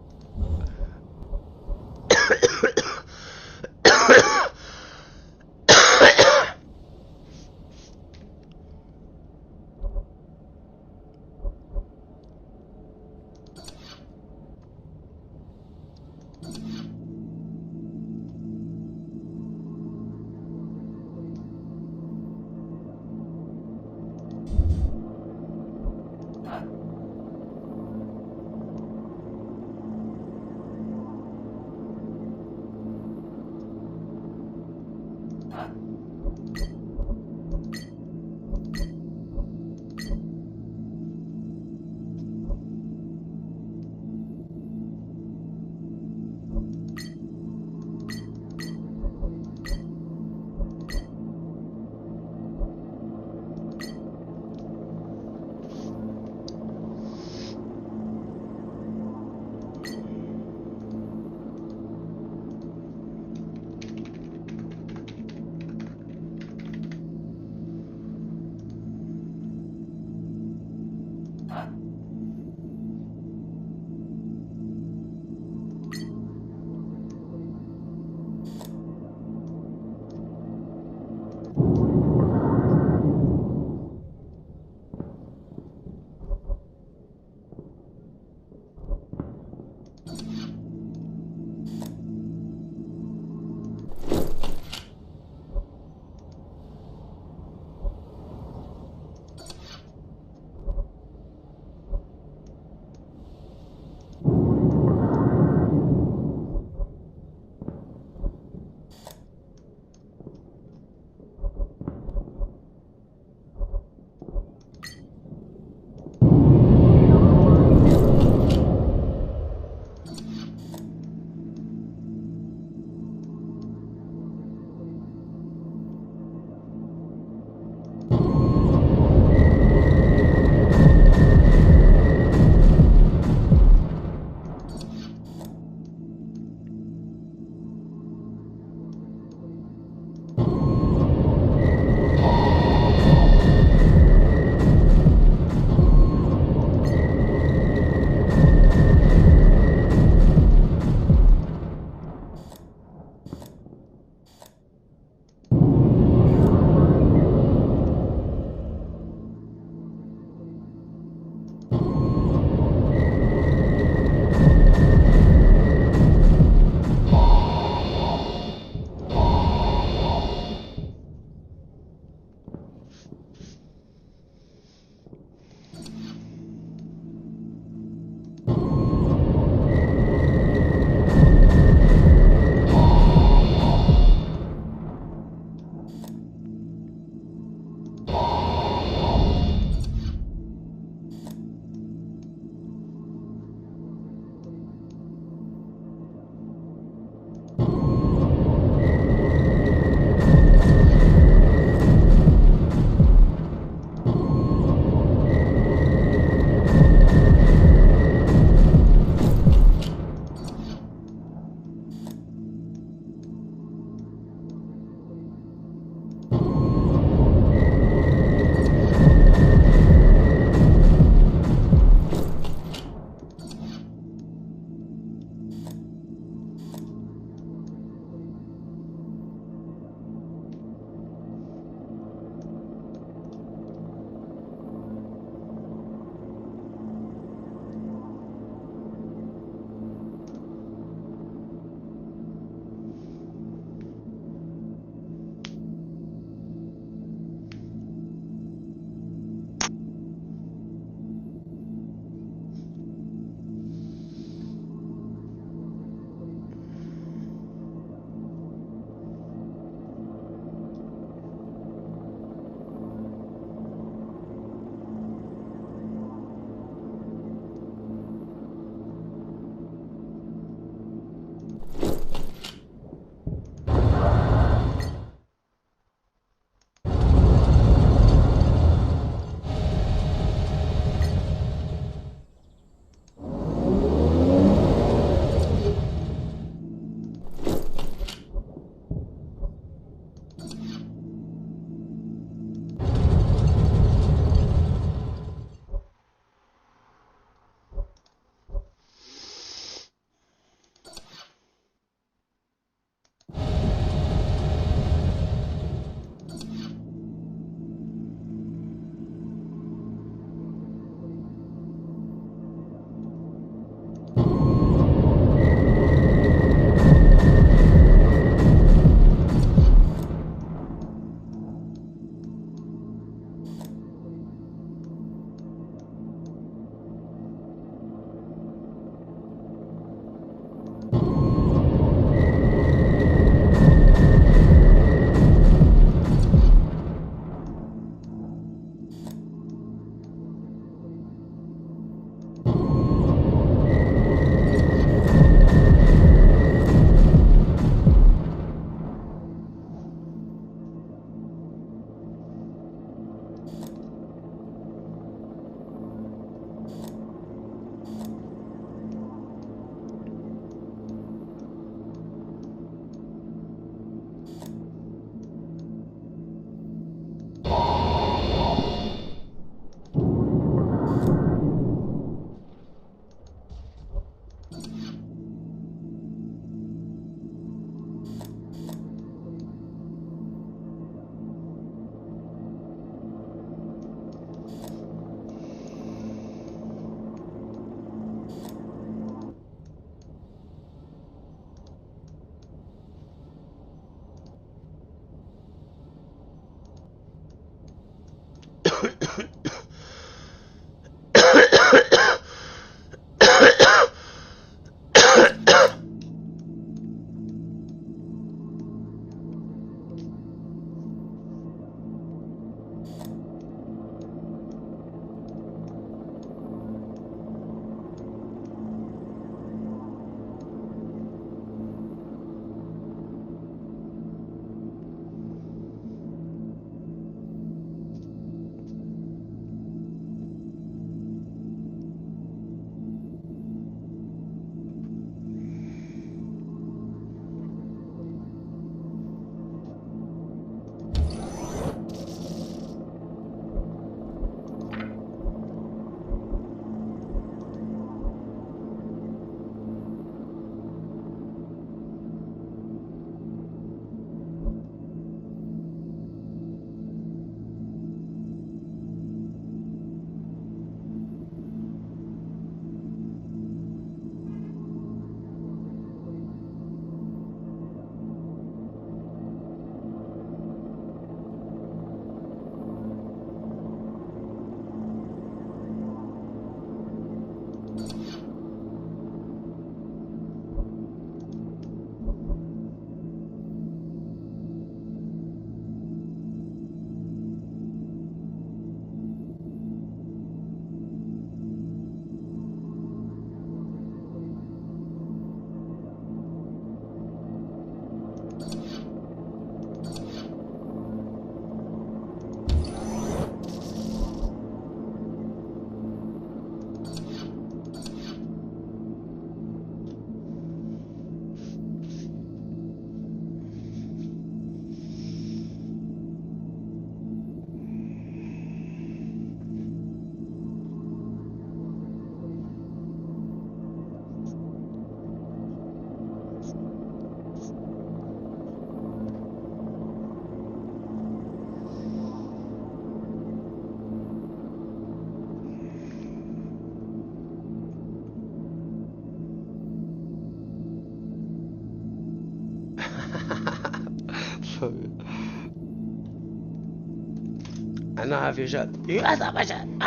And now if you shut, you guys have my shit. And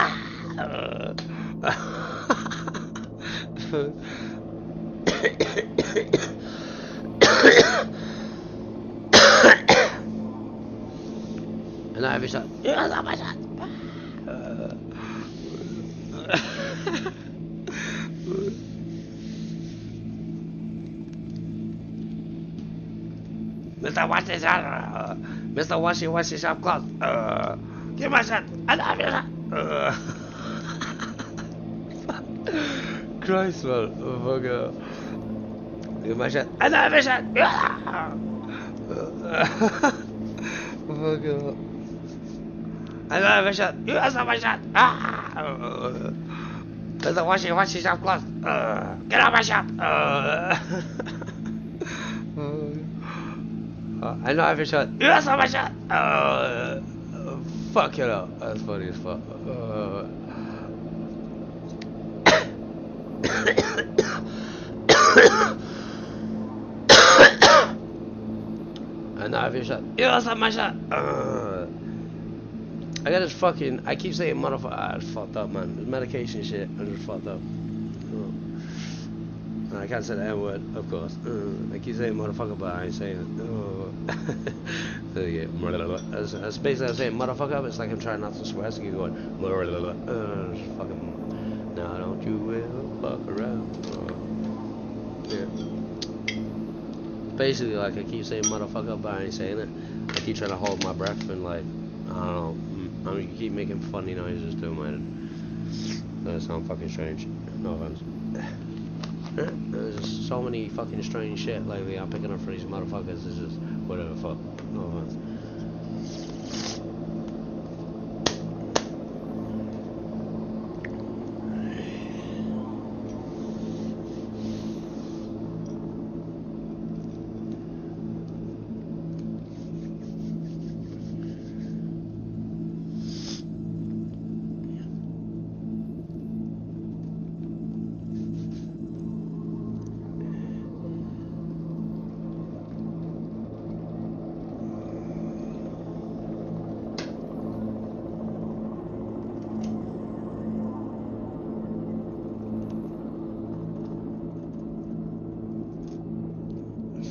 now if you shut, you guys have my shit. Mr. Washy Shop, Mr. Washy Shop closed. Give my shit. I love you. Christ, man. Oh, fuck up. Give my shit. I love you. Fuck up. I love you. You guys have my shit. Mr. Washy Shop closed. Get out of my shop. I know every shot. You have so much shot. Fuck it up. That's funny as fuck. I know every shot. You have so much shot. I got this fucking. I keep saying motherfucker. Ah, it's fucked up, man. This medication shit. I'm just fucked up. I can't say the N word, of course. I keep saying motherfucker, but I ain't saying it. So yeah, that's basically I'm saying motherfucker, but it's like I'm trying not to swear, so I keep going. Fucking. Now don't you ever fuck around. Yeah. Basically, like I keep saying motherfucker, but I ain't saying it. I keep trying to hold my breath and like I don't know. I mean, you keep making funny noises too, man. That sound fucking strange. No offense. There's just so many fucking strange shit lately I'm picking up for these motherfuckers. It's just whatever, fuck. No offense.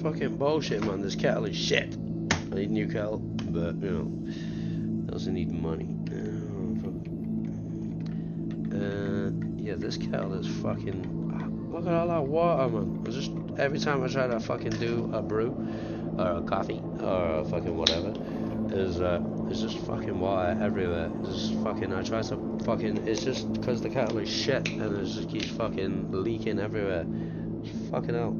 Fucking bullshit, man. This kettle is shit. I need a new kettle, but you know, I also need money. Yeah, this kettle is fucking. Look at all that water, man. It's just every time I try to fucking do a brew or a coffee or a fucking whatever, it's just fucking water everywhere. It's just fucking. I try to fucking. It's just because the kettle is shit and it just keeps fucking leaking everywhere. It's fucking hell.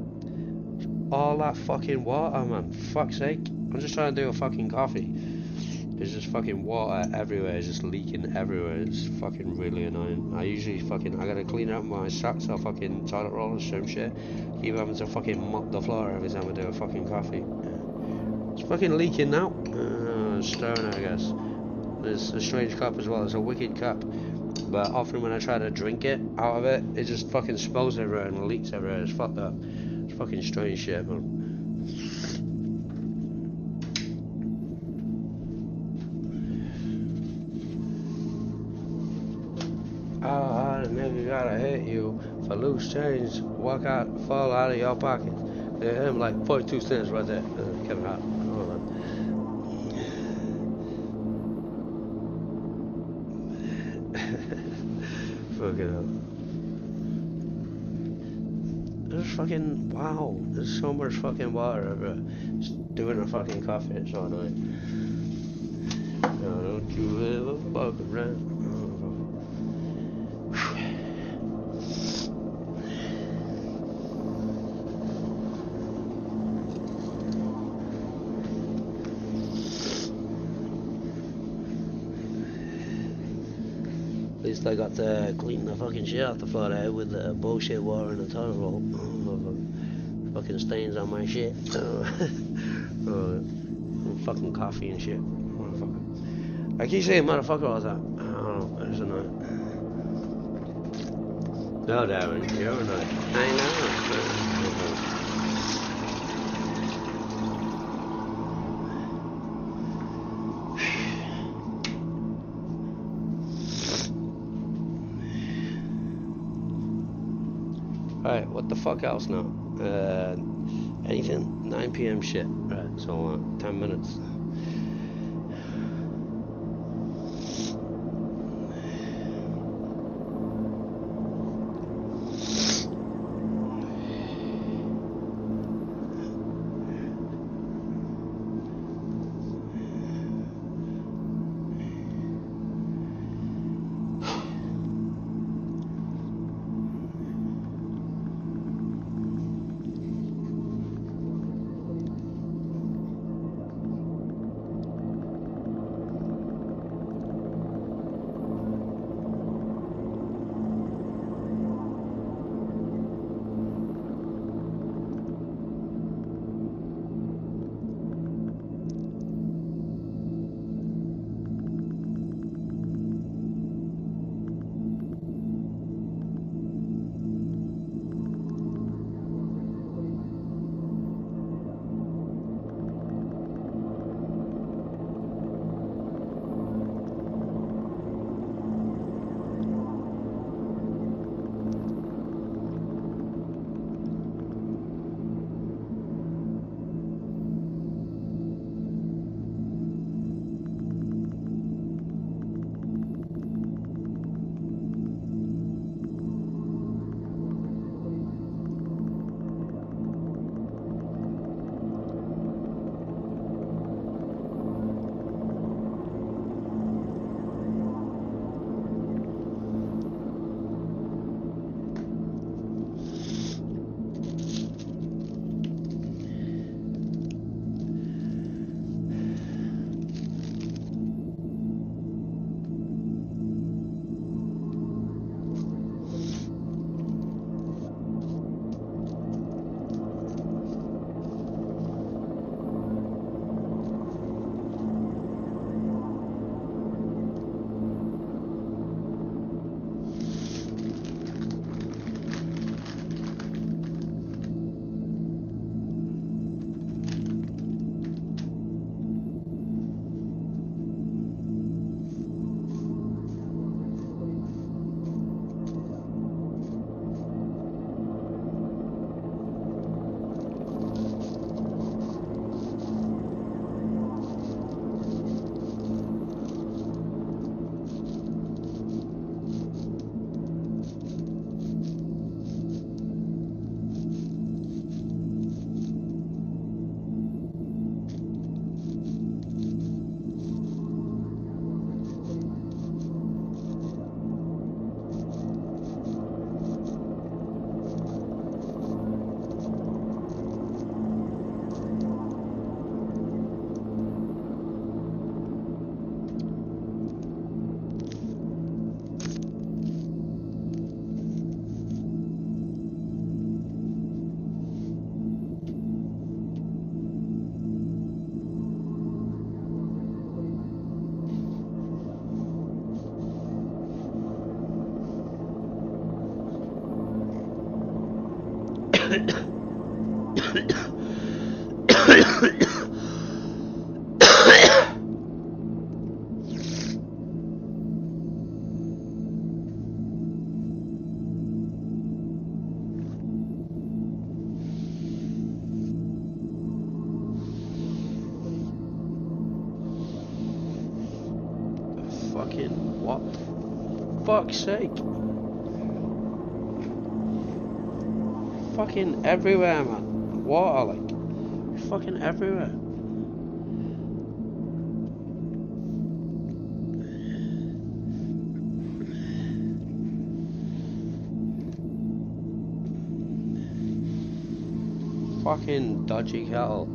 All that fucking water, man. Fuck's sake. I'm just trying to do a fucking coffee. There's just fucking water everywhere. It's just leaking everywhere. It's fucking really annoying. I usually fucking. I gotta clean up my socks or fucking toilet roll or some shit. Keep having to fucking mop the floor every time I do a fucking coffee. It's fucking leaking now. Stirring, I guess. It's a strange cup as well. It's a wicked cup. But often when I try to drink it out of it, it just fucking spills everywhere and leaks everywhere. It's fucked up. Fucking strange shit, man. Oh, I nigga gotta hit you for loose change. Fall out of your pocket. Yeah, him like 42 cents right there. Kevin Hart. Hold on. Fuck it up. There's fucking, wow, there's so much fucking water everywhere. Just doing a fucking coffee, it's so annoying. Now don't you ever fuck around. At least I got to clean the fucking shit off the floor there with the bullshit water in the toilet roll. Fucking stains on my shit. Fucking coffee and shit. Motherfucker. I keep saying motherfucker all the time. I don't know, it's annoying. No, Darren, you're annoying. I know. Alright, what the fuck else now? Anything? 9 PM shit. Right, so 10 minutes. Fucking what? Fuck's sake. Fucking everywhere, man. Water, like. Fucking everywhere. Fucking dodgy kettle.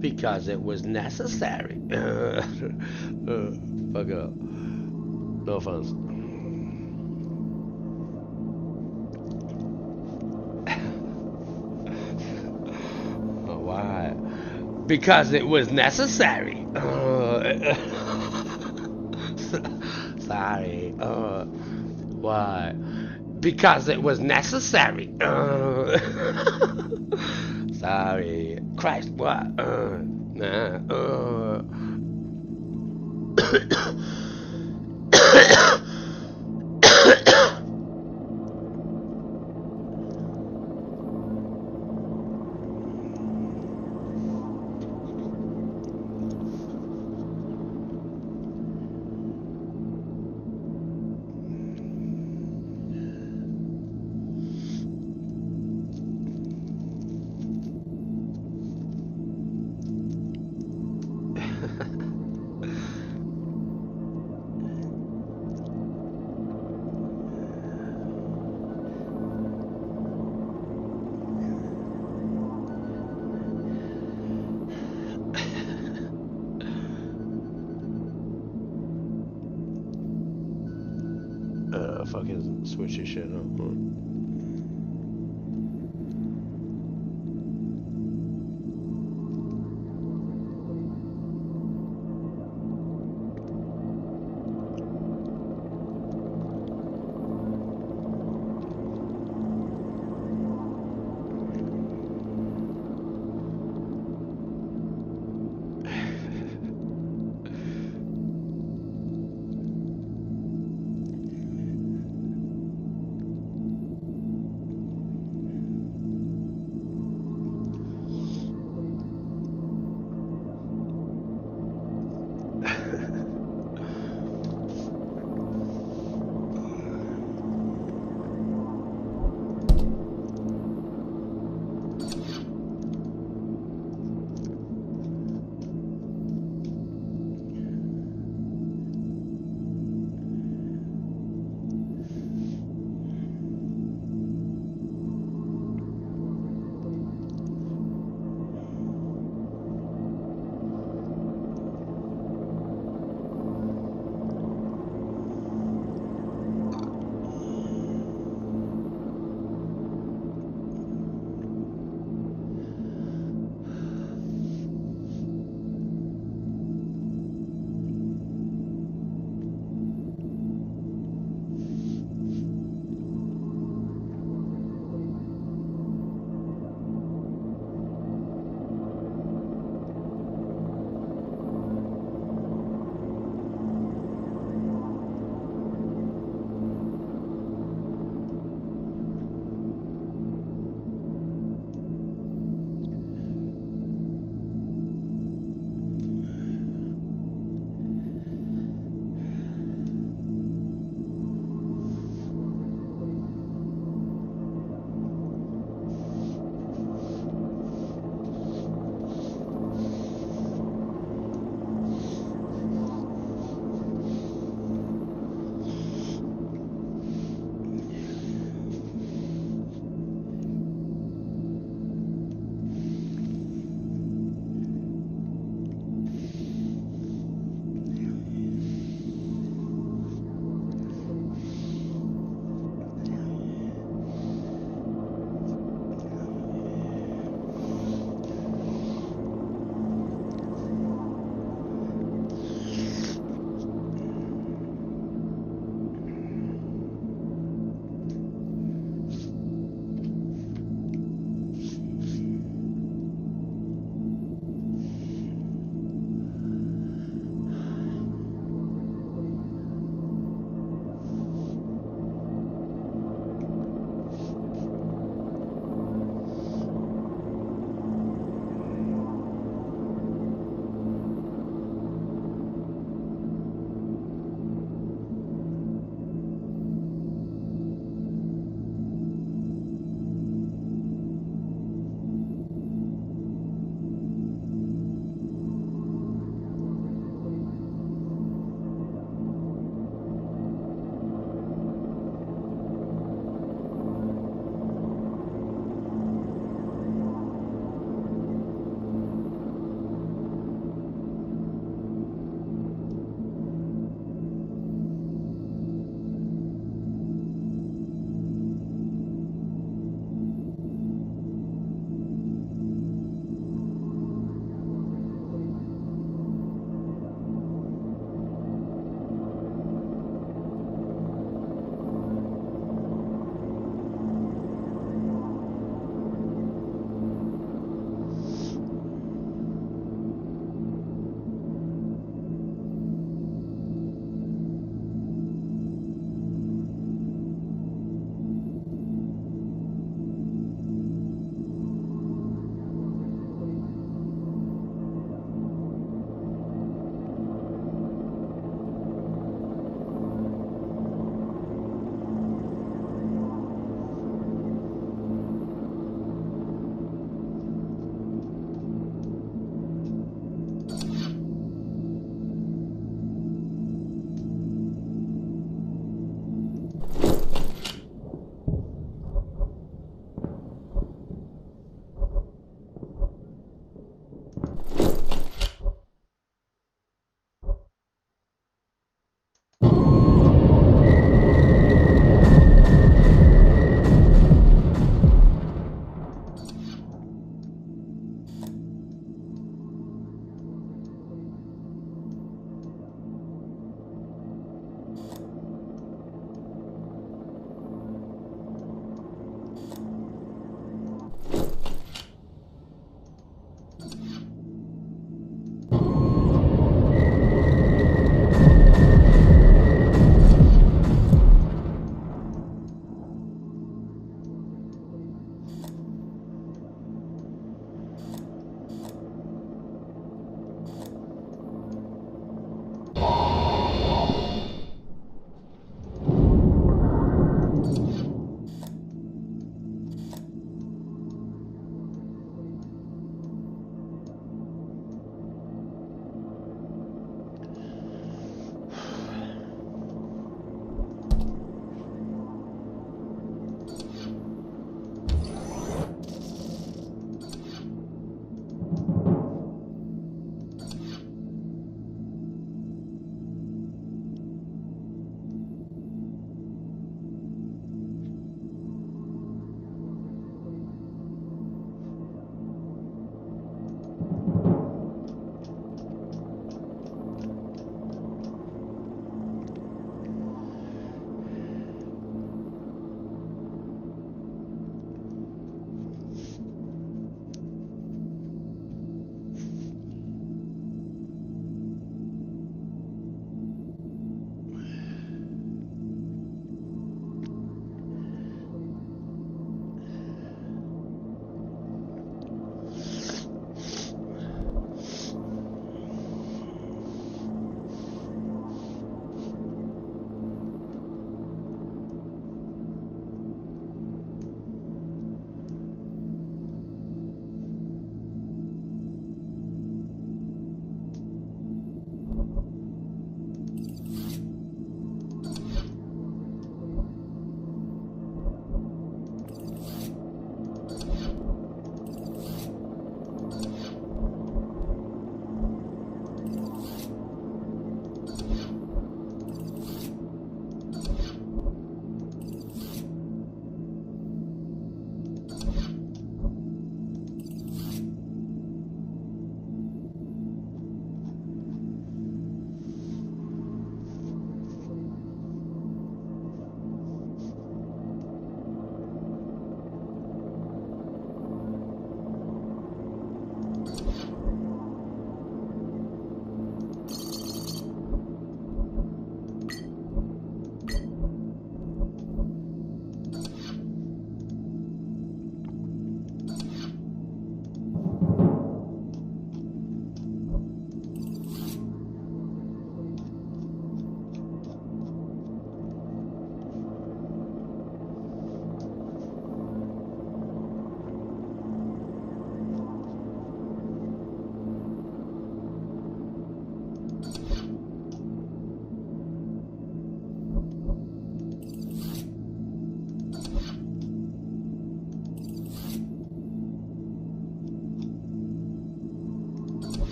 Because it was necessary. Fuck up. No offense. Oh, why? Because it was necessary. Sorry. Why? Because it was necessary. Sorry. Christ, what? Nah. Fucking switch your shit up.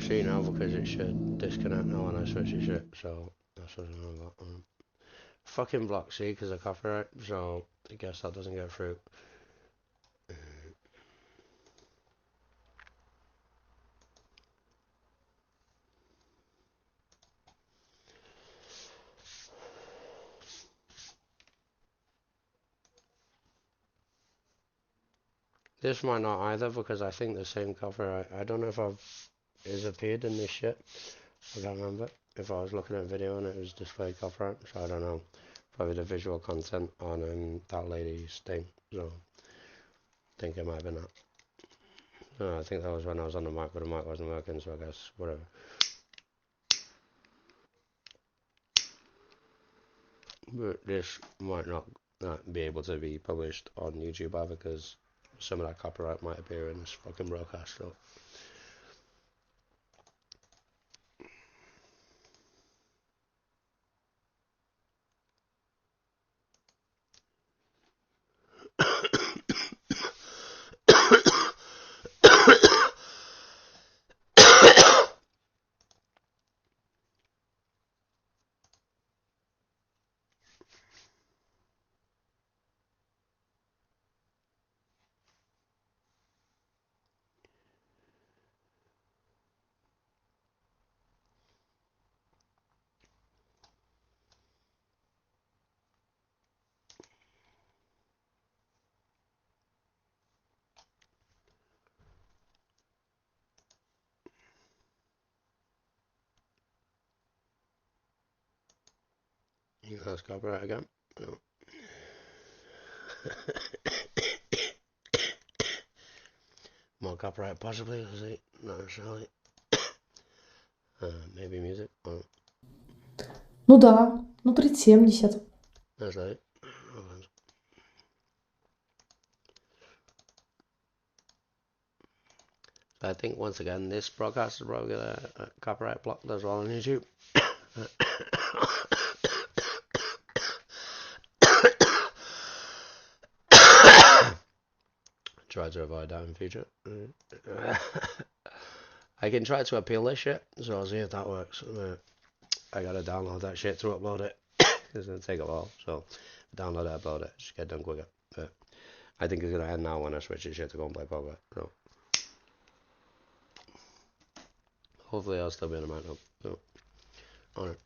see now because it should disconnect now when I switch the shit, so that's what I know about. Fucking block C because of copyright, so I guess that doesn't go through. This might not either because I think the same copyright. I don't know if it's appeared in this shit. I can't remember if I was looking at a video and it was displayed copyright, so I don't know. Probably the visual content on that lady's thing, so I think it might have been that. No, I think that was when I was on the mic, but the mic wasn't working, so I guess whatever. But this might not be able to be published on YouTube either because some of that copyright might appear in this fucking broadcast. So. You think that's copyright again? No. More copyright possibly, is it? Not necessarily. Maybe music. Oh. Ну да, ну 3070. That's right. So I think once again this broadcast is probably gonna copyright blocked as well on YouTube. Try to avoid that in future. I can try to appeal this shit, so I'll see if that works. I gotta download that shit to upload it. It's gonna take a while, so download it, upload it, just get done quicker. But I think it's gonna end now when I switch the shit to go and play poker. So hopefully I'll still be in the mount up. So alright.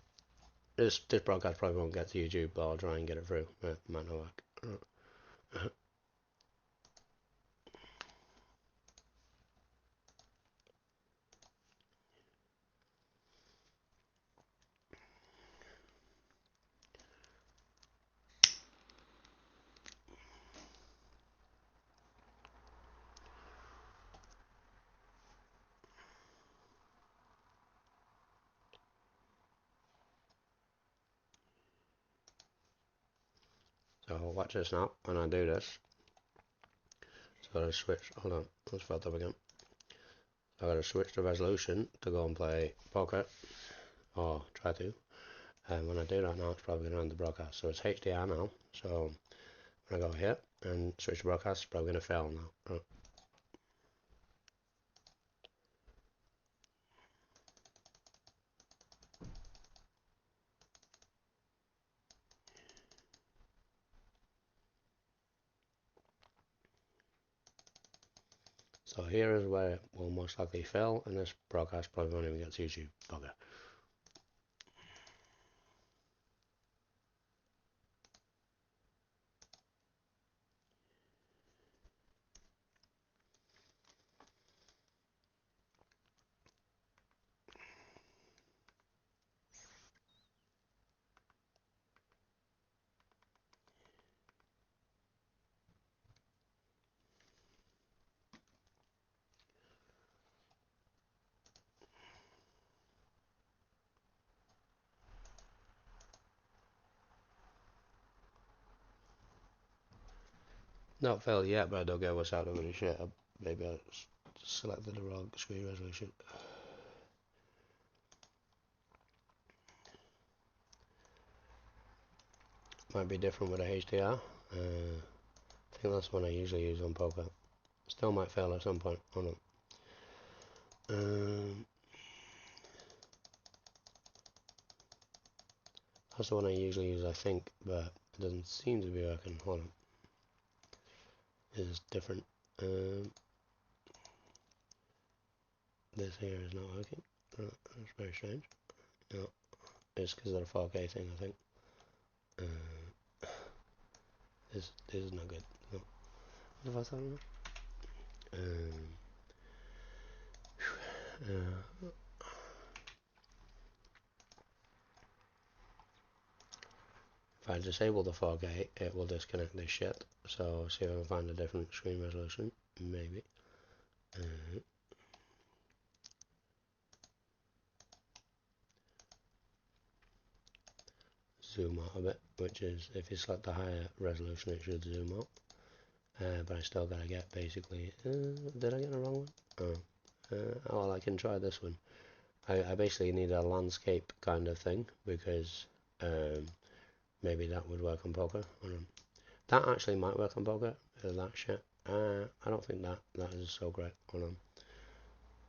This broadcast probably won't get to YouTube, but I'll try and get it through. Might not work. So watch this now when I do this. So I switch. Hold on, let's felt up again. I gotta switch the resolution to go and play poker, or try to. And when I do that now, it's probably gonna end the broadcast. So it's HDR now. So when I go here and switch the broadcast, it's probably gonna fail now. So here is where it will most likely fail, and this broadcast probably won't even get to YouTube. Bugger. Not failed yet, but I don't get what's happening with the shit. Maybe I selected the wrong screen resolution. Might be different with a HDR. I think that's one I usually use on poker. Still might fail at some point. Hold on. That's the one I usually use, I think, but it doesn't seem to be working. Hold on. This is different. This here is not working. That's very strange. No, it's because of the 4K thing, I think. This is not good. No. What have I thought if I disable the 4K, it will disconnect this shit. So see if I can find a different screen resolution. Maybe. Zoom out a bit, which is if you select the higher resolution, it should zoom out. But I still gotta get basically. Did I get the wrong one? Oh, well, I can try this one. I basically need a landscape kind of thing because maybe that would work on poker. That actually might work on poker. That shit. I don't think that is so great. Hold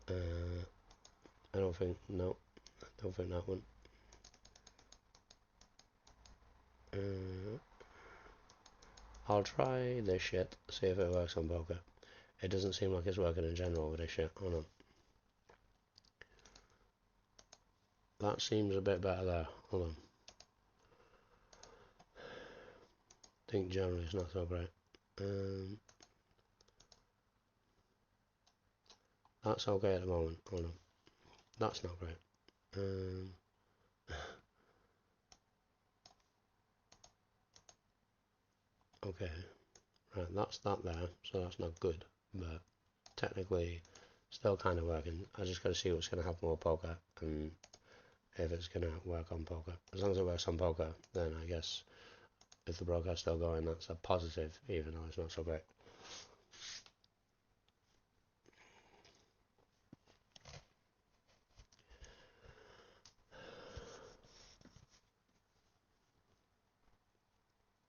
on. I don't think no. I don't think that one. I'll try this shit. See if it works on poker. It doesn't seem like it's working in general with this shit. Hold on. That seems a bit better there. Hold on. I think generally it's not so great. That's okay at the moment. Hold on. That's not great. Okay. Right, that's that there. So that's not good. But technically, still kind of working. I just got to see what's going to happen with poker and if it's going to work on poker. As long as it works on poker, then I guess if the broadcast's still going, that's a positive, even though it's not so great.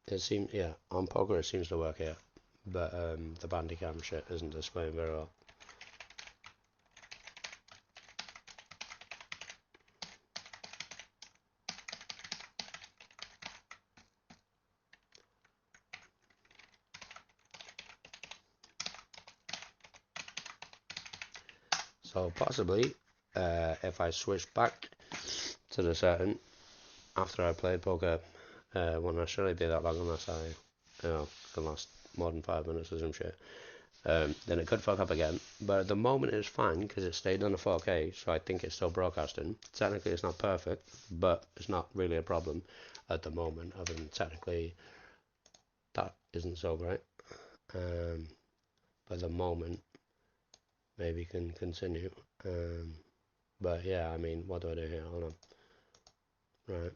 It seems, yeah, on poker it seems to work here, but the Bandicam shit isn't displaying very well. So possibly, if I switch back to the setting after I played poker, won't necessarily be that long unless I, can last more than 5 minutes or some shit. Then it could fuck up again, but at the moment it's fine because it stayed on a 4K, so I think it's still broadcasting. Technically it's not perfect, but it's not really a problem at the moment, other than technically that isn't so great. But at the moment, maybe can continue. But yeah, I mean, what do I do here? Hold on. Right.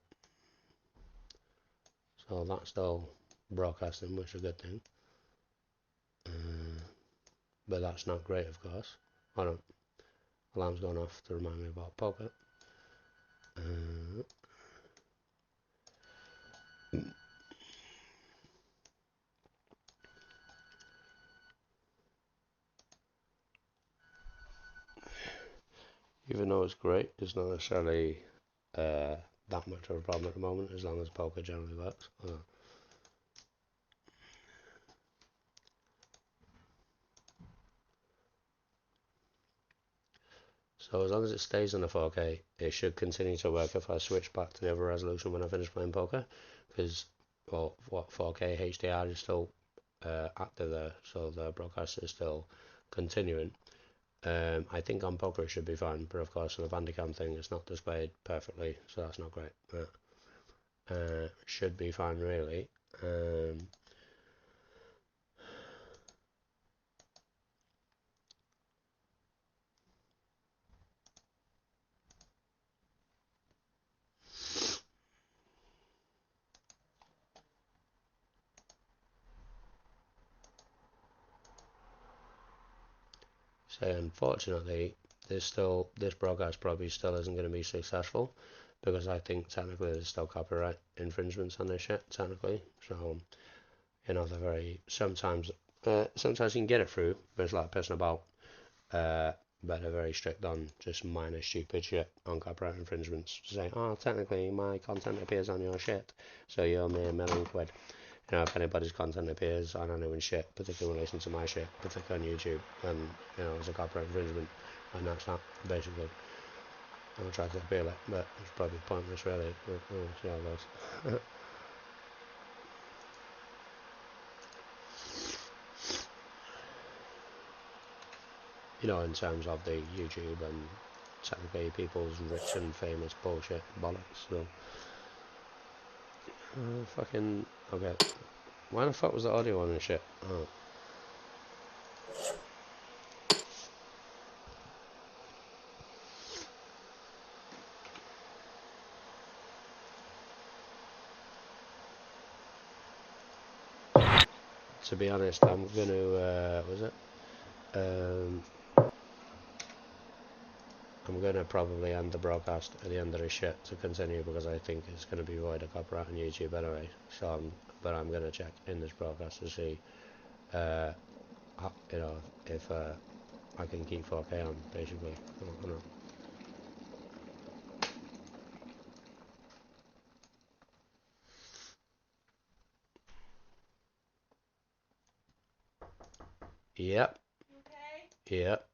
So that's still broadcasting, which is a good thing. But that's not great, of course. Hold on. Alarm's gone off to remind me about poker. Even though it's great, it's not necessarily that much of a problem at the moment, as long as poker generally works. So as long as it stays on a 4K, it should continue to work if I switch back to the other resolution when I finish playing poker, because well, what 4K HDR is still active there, so the broadcast is still continuing. I think on poker it should be fine, but of course on the Bandicam thing it's not displayed perfectly, so that's not great. But should be fine really. So unfortunately, this broadcast probably still isn't going to be successful because I think technically there's still copyright infringements on this shit technically. So they're very sometimes you can get it through, but it's like pissing about but they're very strict on just minor stupid shit on copyright infringements. Saying, oh, technically my content appears on your shit, so you owe me £1,000,000. You know, if anybody's content appears on anyone's shit, particularly in relation to my shit, particularly on YouTube, then, you know, it's a copyright infringement, and that's that, basically. I'll try to appeal it, but it's probably pointless, really. We'll see how it goes. You know, in terms of the YouTube and technically people's rich and famous bullshit bollocks, so. Fucking. Okay. Why the fuck was the audio on and shit? Oh. To be honest, I'm gonna, I'm gonna probably end the broadcast at the end of this shit to continue because I think it's gonna be void of copyright on YouTube anyway. So, but I'm gonna check in this broadcast to see, you know, if I can keep 4K on, basically. I don't know. Yep. Okay. Yep.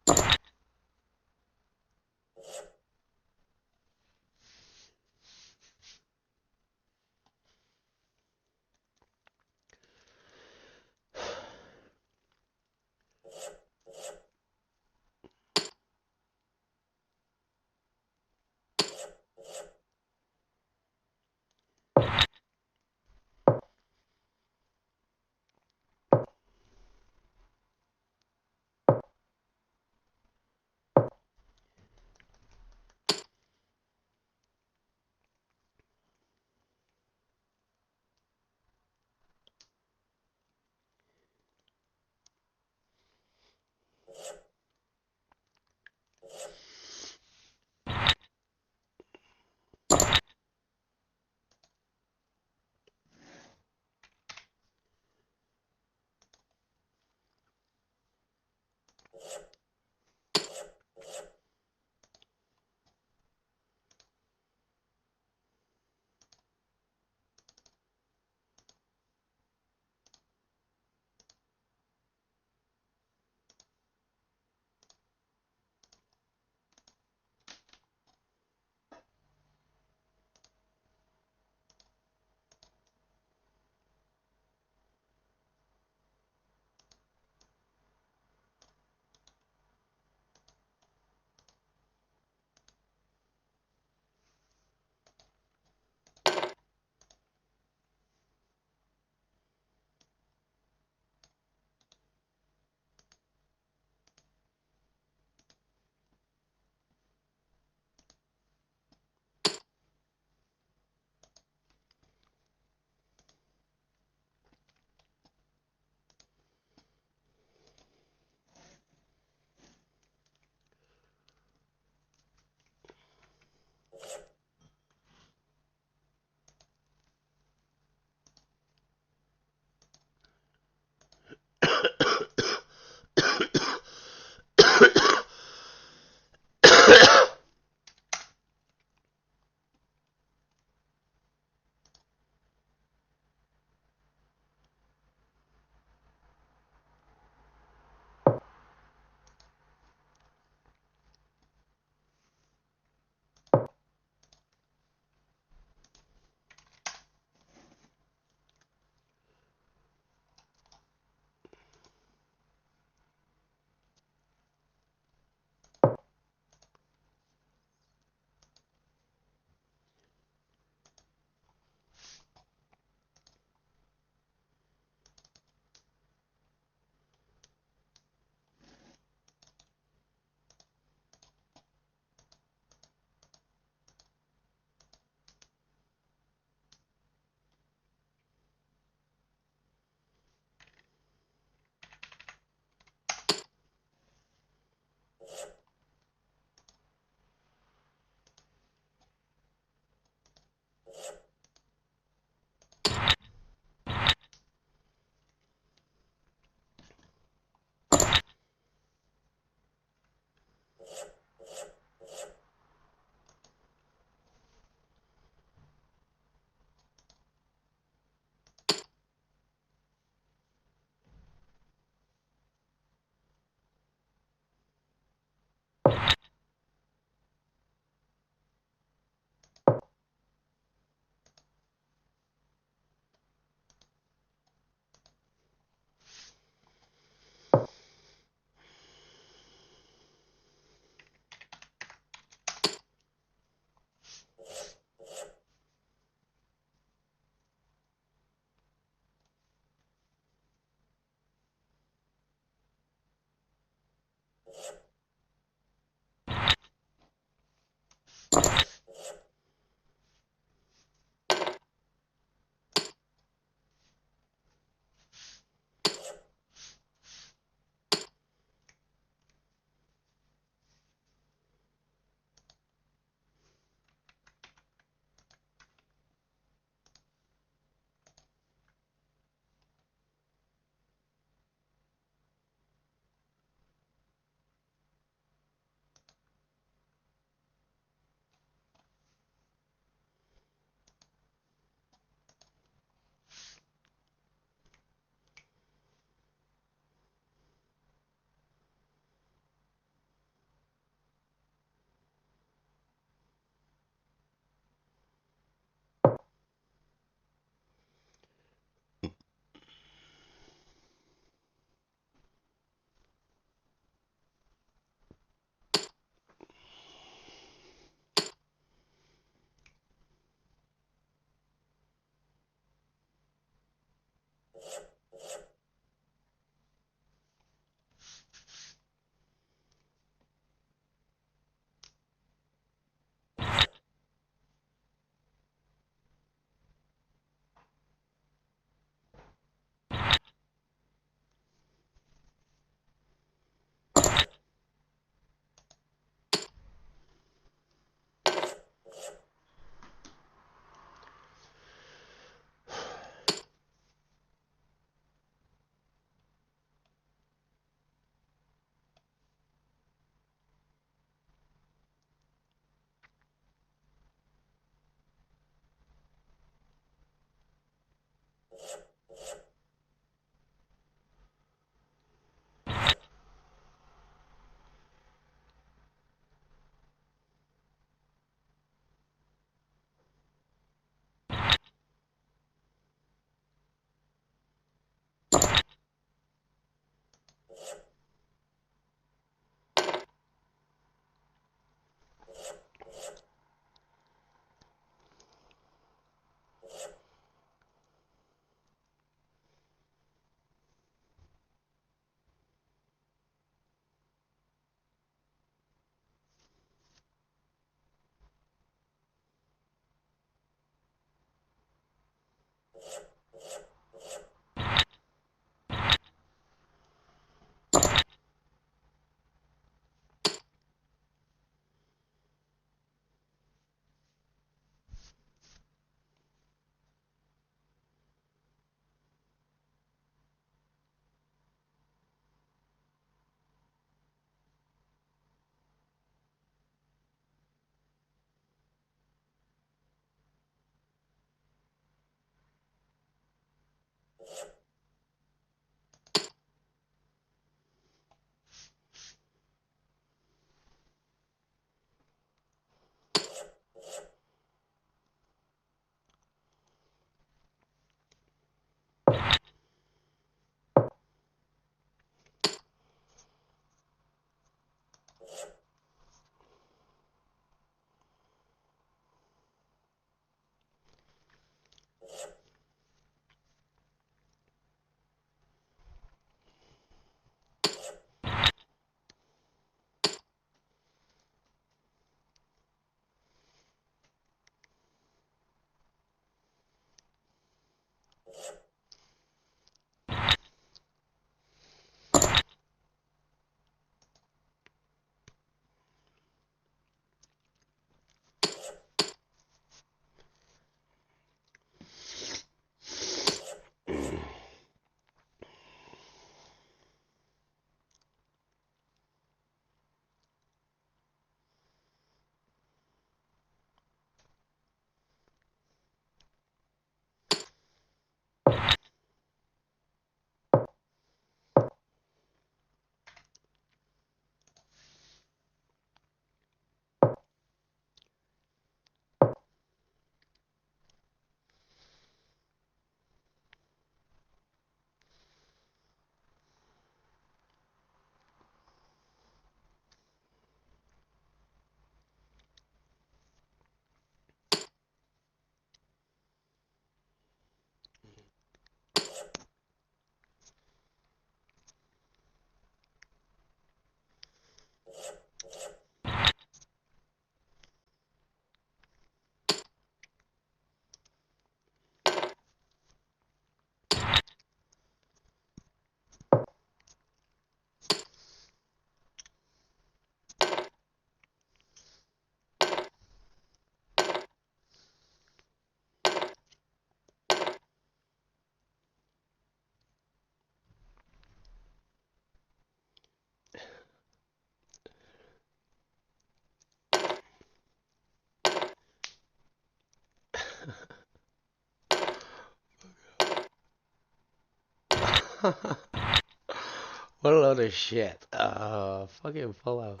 What a load of shit. Fucking Fallout.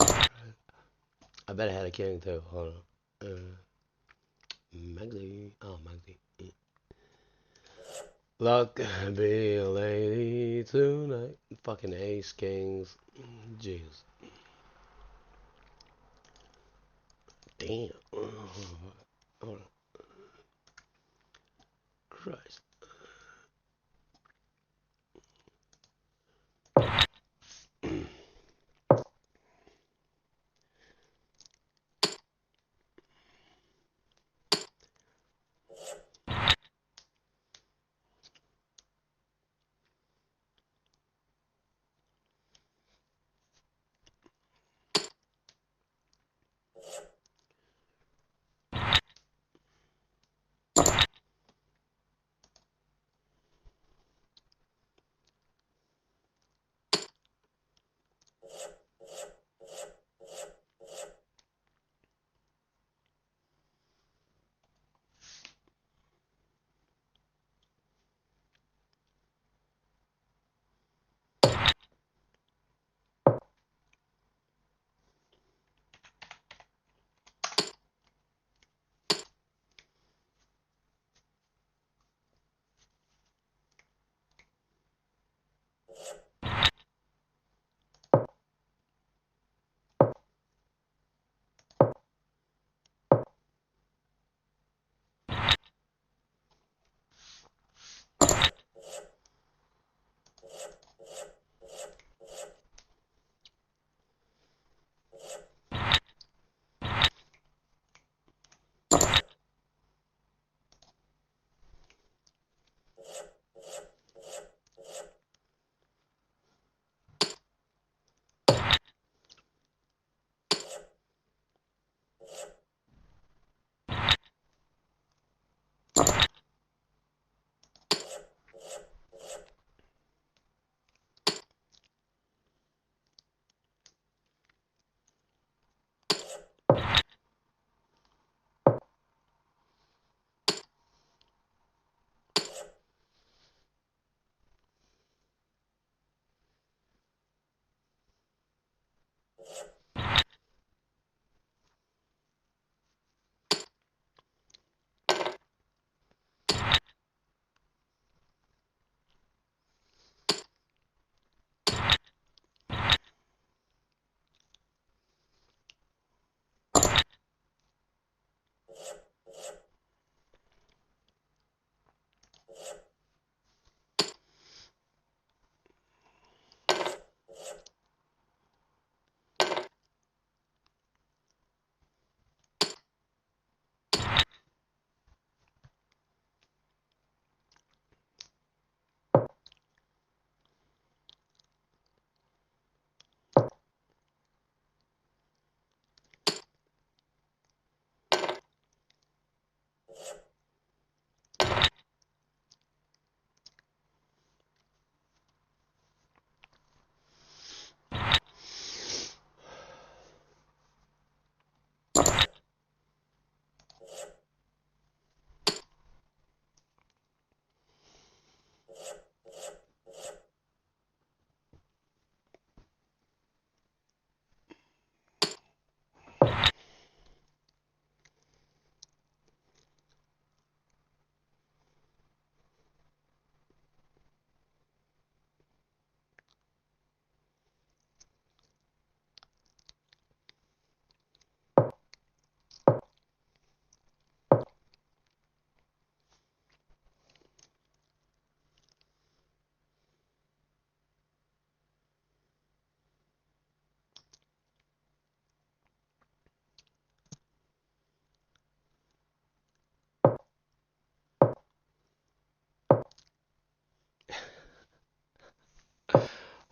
I bet I had a king too. Hold on. Magdy. Oh, Magdy. Luck be a lady tonight. Fucking ace kings. Jeez. Damn. Hold on. Christ.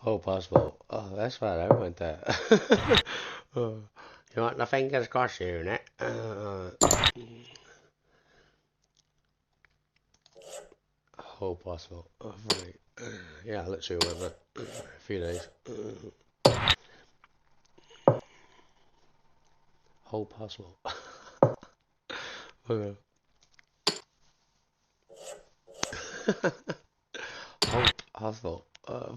Oh, possible. Oh, that's what I went there. Oh, you want the fingers crossed here, Nick? Oh, possible. Oh, funny. Yeah, I literally went that a few days. Oh, possible. Okay. Hope possible.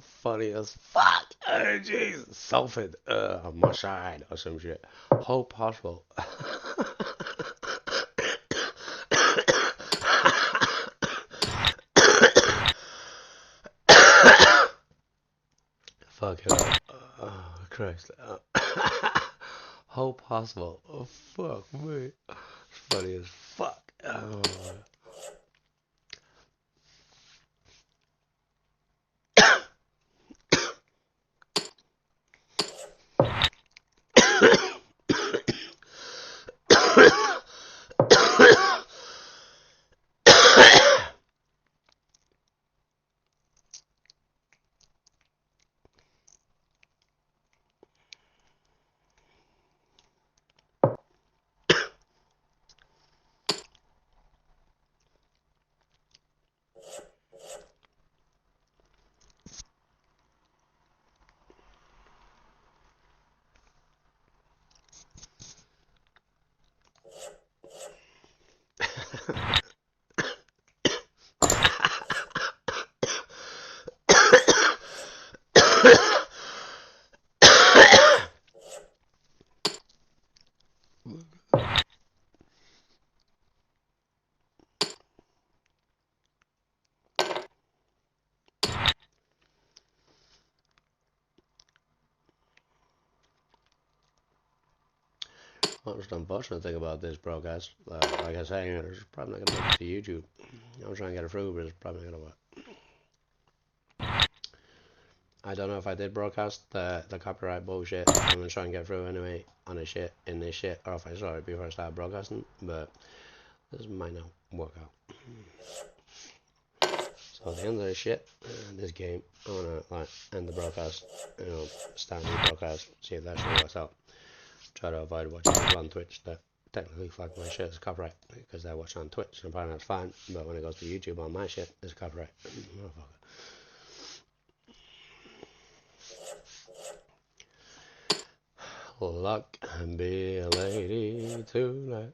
Funny as fuck. Oh, Jesus. Sulfid. On my side or some shit. Hope possible. Fuck it. Oh, Christ. How possible? Oh, fuck me. It's funny as fuck. Oh. What's the unfortunate thing about this broadcast? Like I say, it's probably not going to make it to YouTube. I'm trying to get it through, but it's probably not going to work. I don't know if I did broadcast the copyright bullshit I'm gonna try and get through anyway on this shit, or if I saw it before I started broadcasting, but this might not work out. So at the end of this shit, this game, I wanna like end the broadcast, start a new broadcast, see if that shit works out. Try to avoid watching people on Twitch that technically flag my shit as copyright because they're watching on Twitch and apparently that's fine, but when it goes to YouTube on my shit, it's copyright. Motherfucker. Luck and be a lady tonight.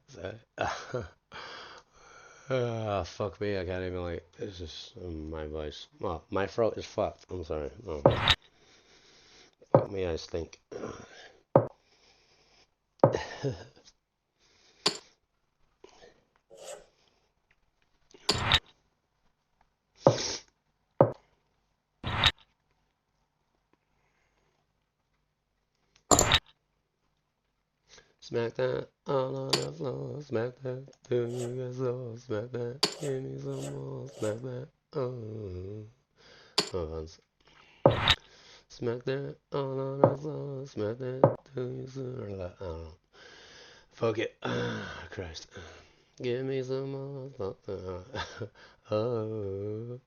Fuck me, I can't even like, this is my voice. Well, my throat is fucked, I'm sorry. Oh. Fuck me, I stink. Smack that all on the floor, smack that till you get sore, smack that, give me some more, smack that, oh. Smack that all on the floor, smack that till you sore, I don't know. Fuck it, Christ. Give me some more, oh.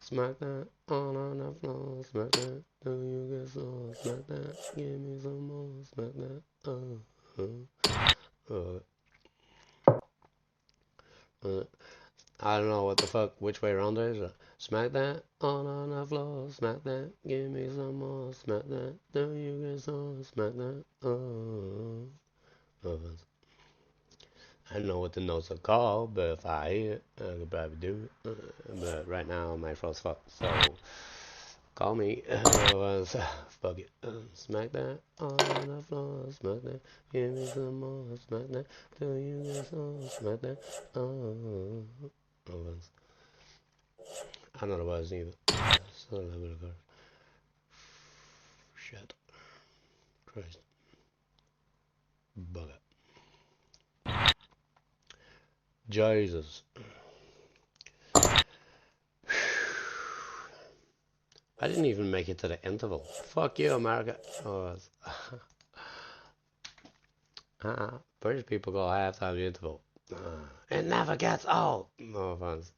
Smack that all on the floor, smack that till you get sore, smack that, give me some more, smack that, oh. I don't know what the fuck, which way around there is. Smack that all on the floor, smack that, give me some more, smack that till you get sore, smack that, oh. I don't know what the notes are called, but if I hear it, I could probably do it. But right now, my throat's fucked, so call me. Fuck it. Smack that on the floor, smack that, give me some more, smack that till you get some, smack that. Oh, I don't know what it was either. It's a little bit of a shit. Christ. Bugger. Jesus. I didn't even make it to the interval. Fuck you, America. Oh, British people go halftime the interval. It never gets old. No offense.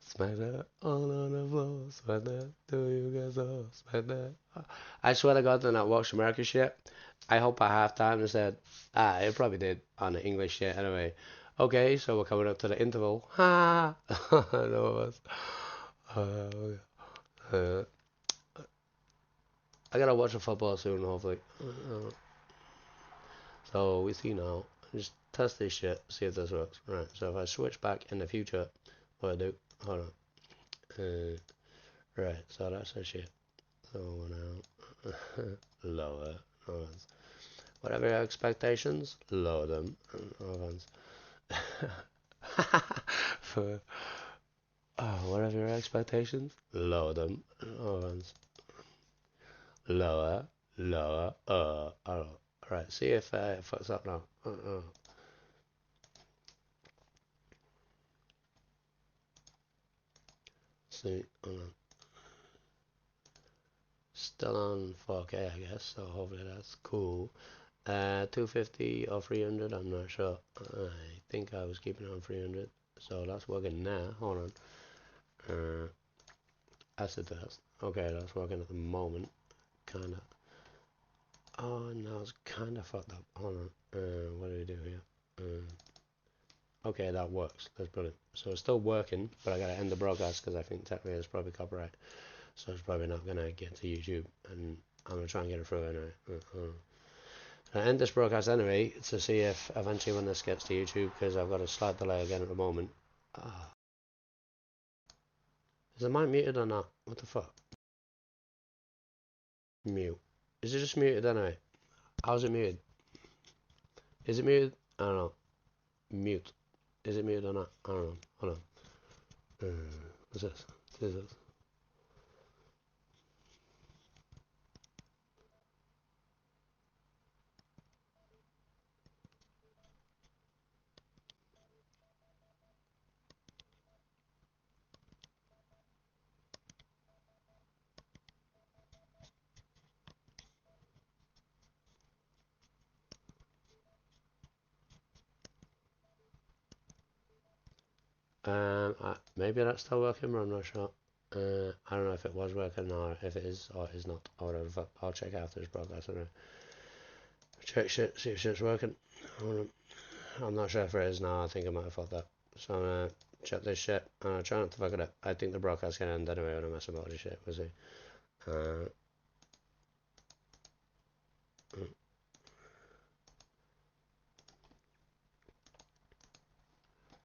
It's Smack that all on the floor. Smack that till you get so. Smack that. I swear to God, then I watched America shit. I hope at halftime they said, it probably did on the English shit anyway. Okay, so we're coming up to the interval. Ha! No, it was. Uh, I gotta watch the football soon, hopefully. So we see now. Just test this shit, see if this works. Right, so if I switch back in the future, what I do? Hold on. Right, so that's the shit. So now, lower. Whatever your expectations, lower them. For, whatever your expectations, lower them. Lower, lower, Alright, see if it fucks up now. See, still on 4K, I guess, so hopefully that's cool. 250 or 300, I'm not sure. I think I was keeping it on 300, so that's working now. Hold on. Acid test. Okay, that's working at the moment. Kinda. Oh no, it's kinda fucked up. Hold on. What do we do here? Okay, that works. That's brilliant. So it's still working, but I gotta end the broadcast because I think technically it's probably copyright. So it's probably not gonna get to YouTube, and I'm gonna try and get it through anyway. I end this broadcast anyway to see if eventually when this gets to YouTube, because I've got a slight delay again at the moment. Is the mic muted or not? What the fuck? Mute. Is it just muted anyway? How's it muted? Is it muted? I don't know. Mute. Is it muted or not? I don't know. Hold on. What's this? What is this? Maybe that's still working, but I'm not sure. I don't know if it was working or if it is or it is not or whatever. I'll check after this broadcast. Check shit, see if shit's working. I'm not sure if it is now. I think I might have fucked that. So I'm gonna check this shit. Try not to fuck it up. I think the broadcast can end anyway when I mess about this shit. We'll see.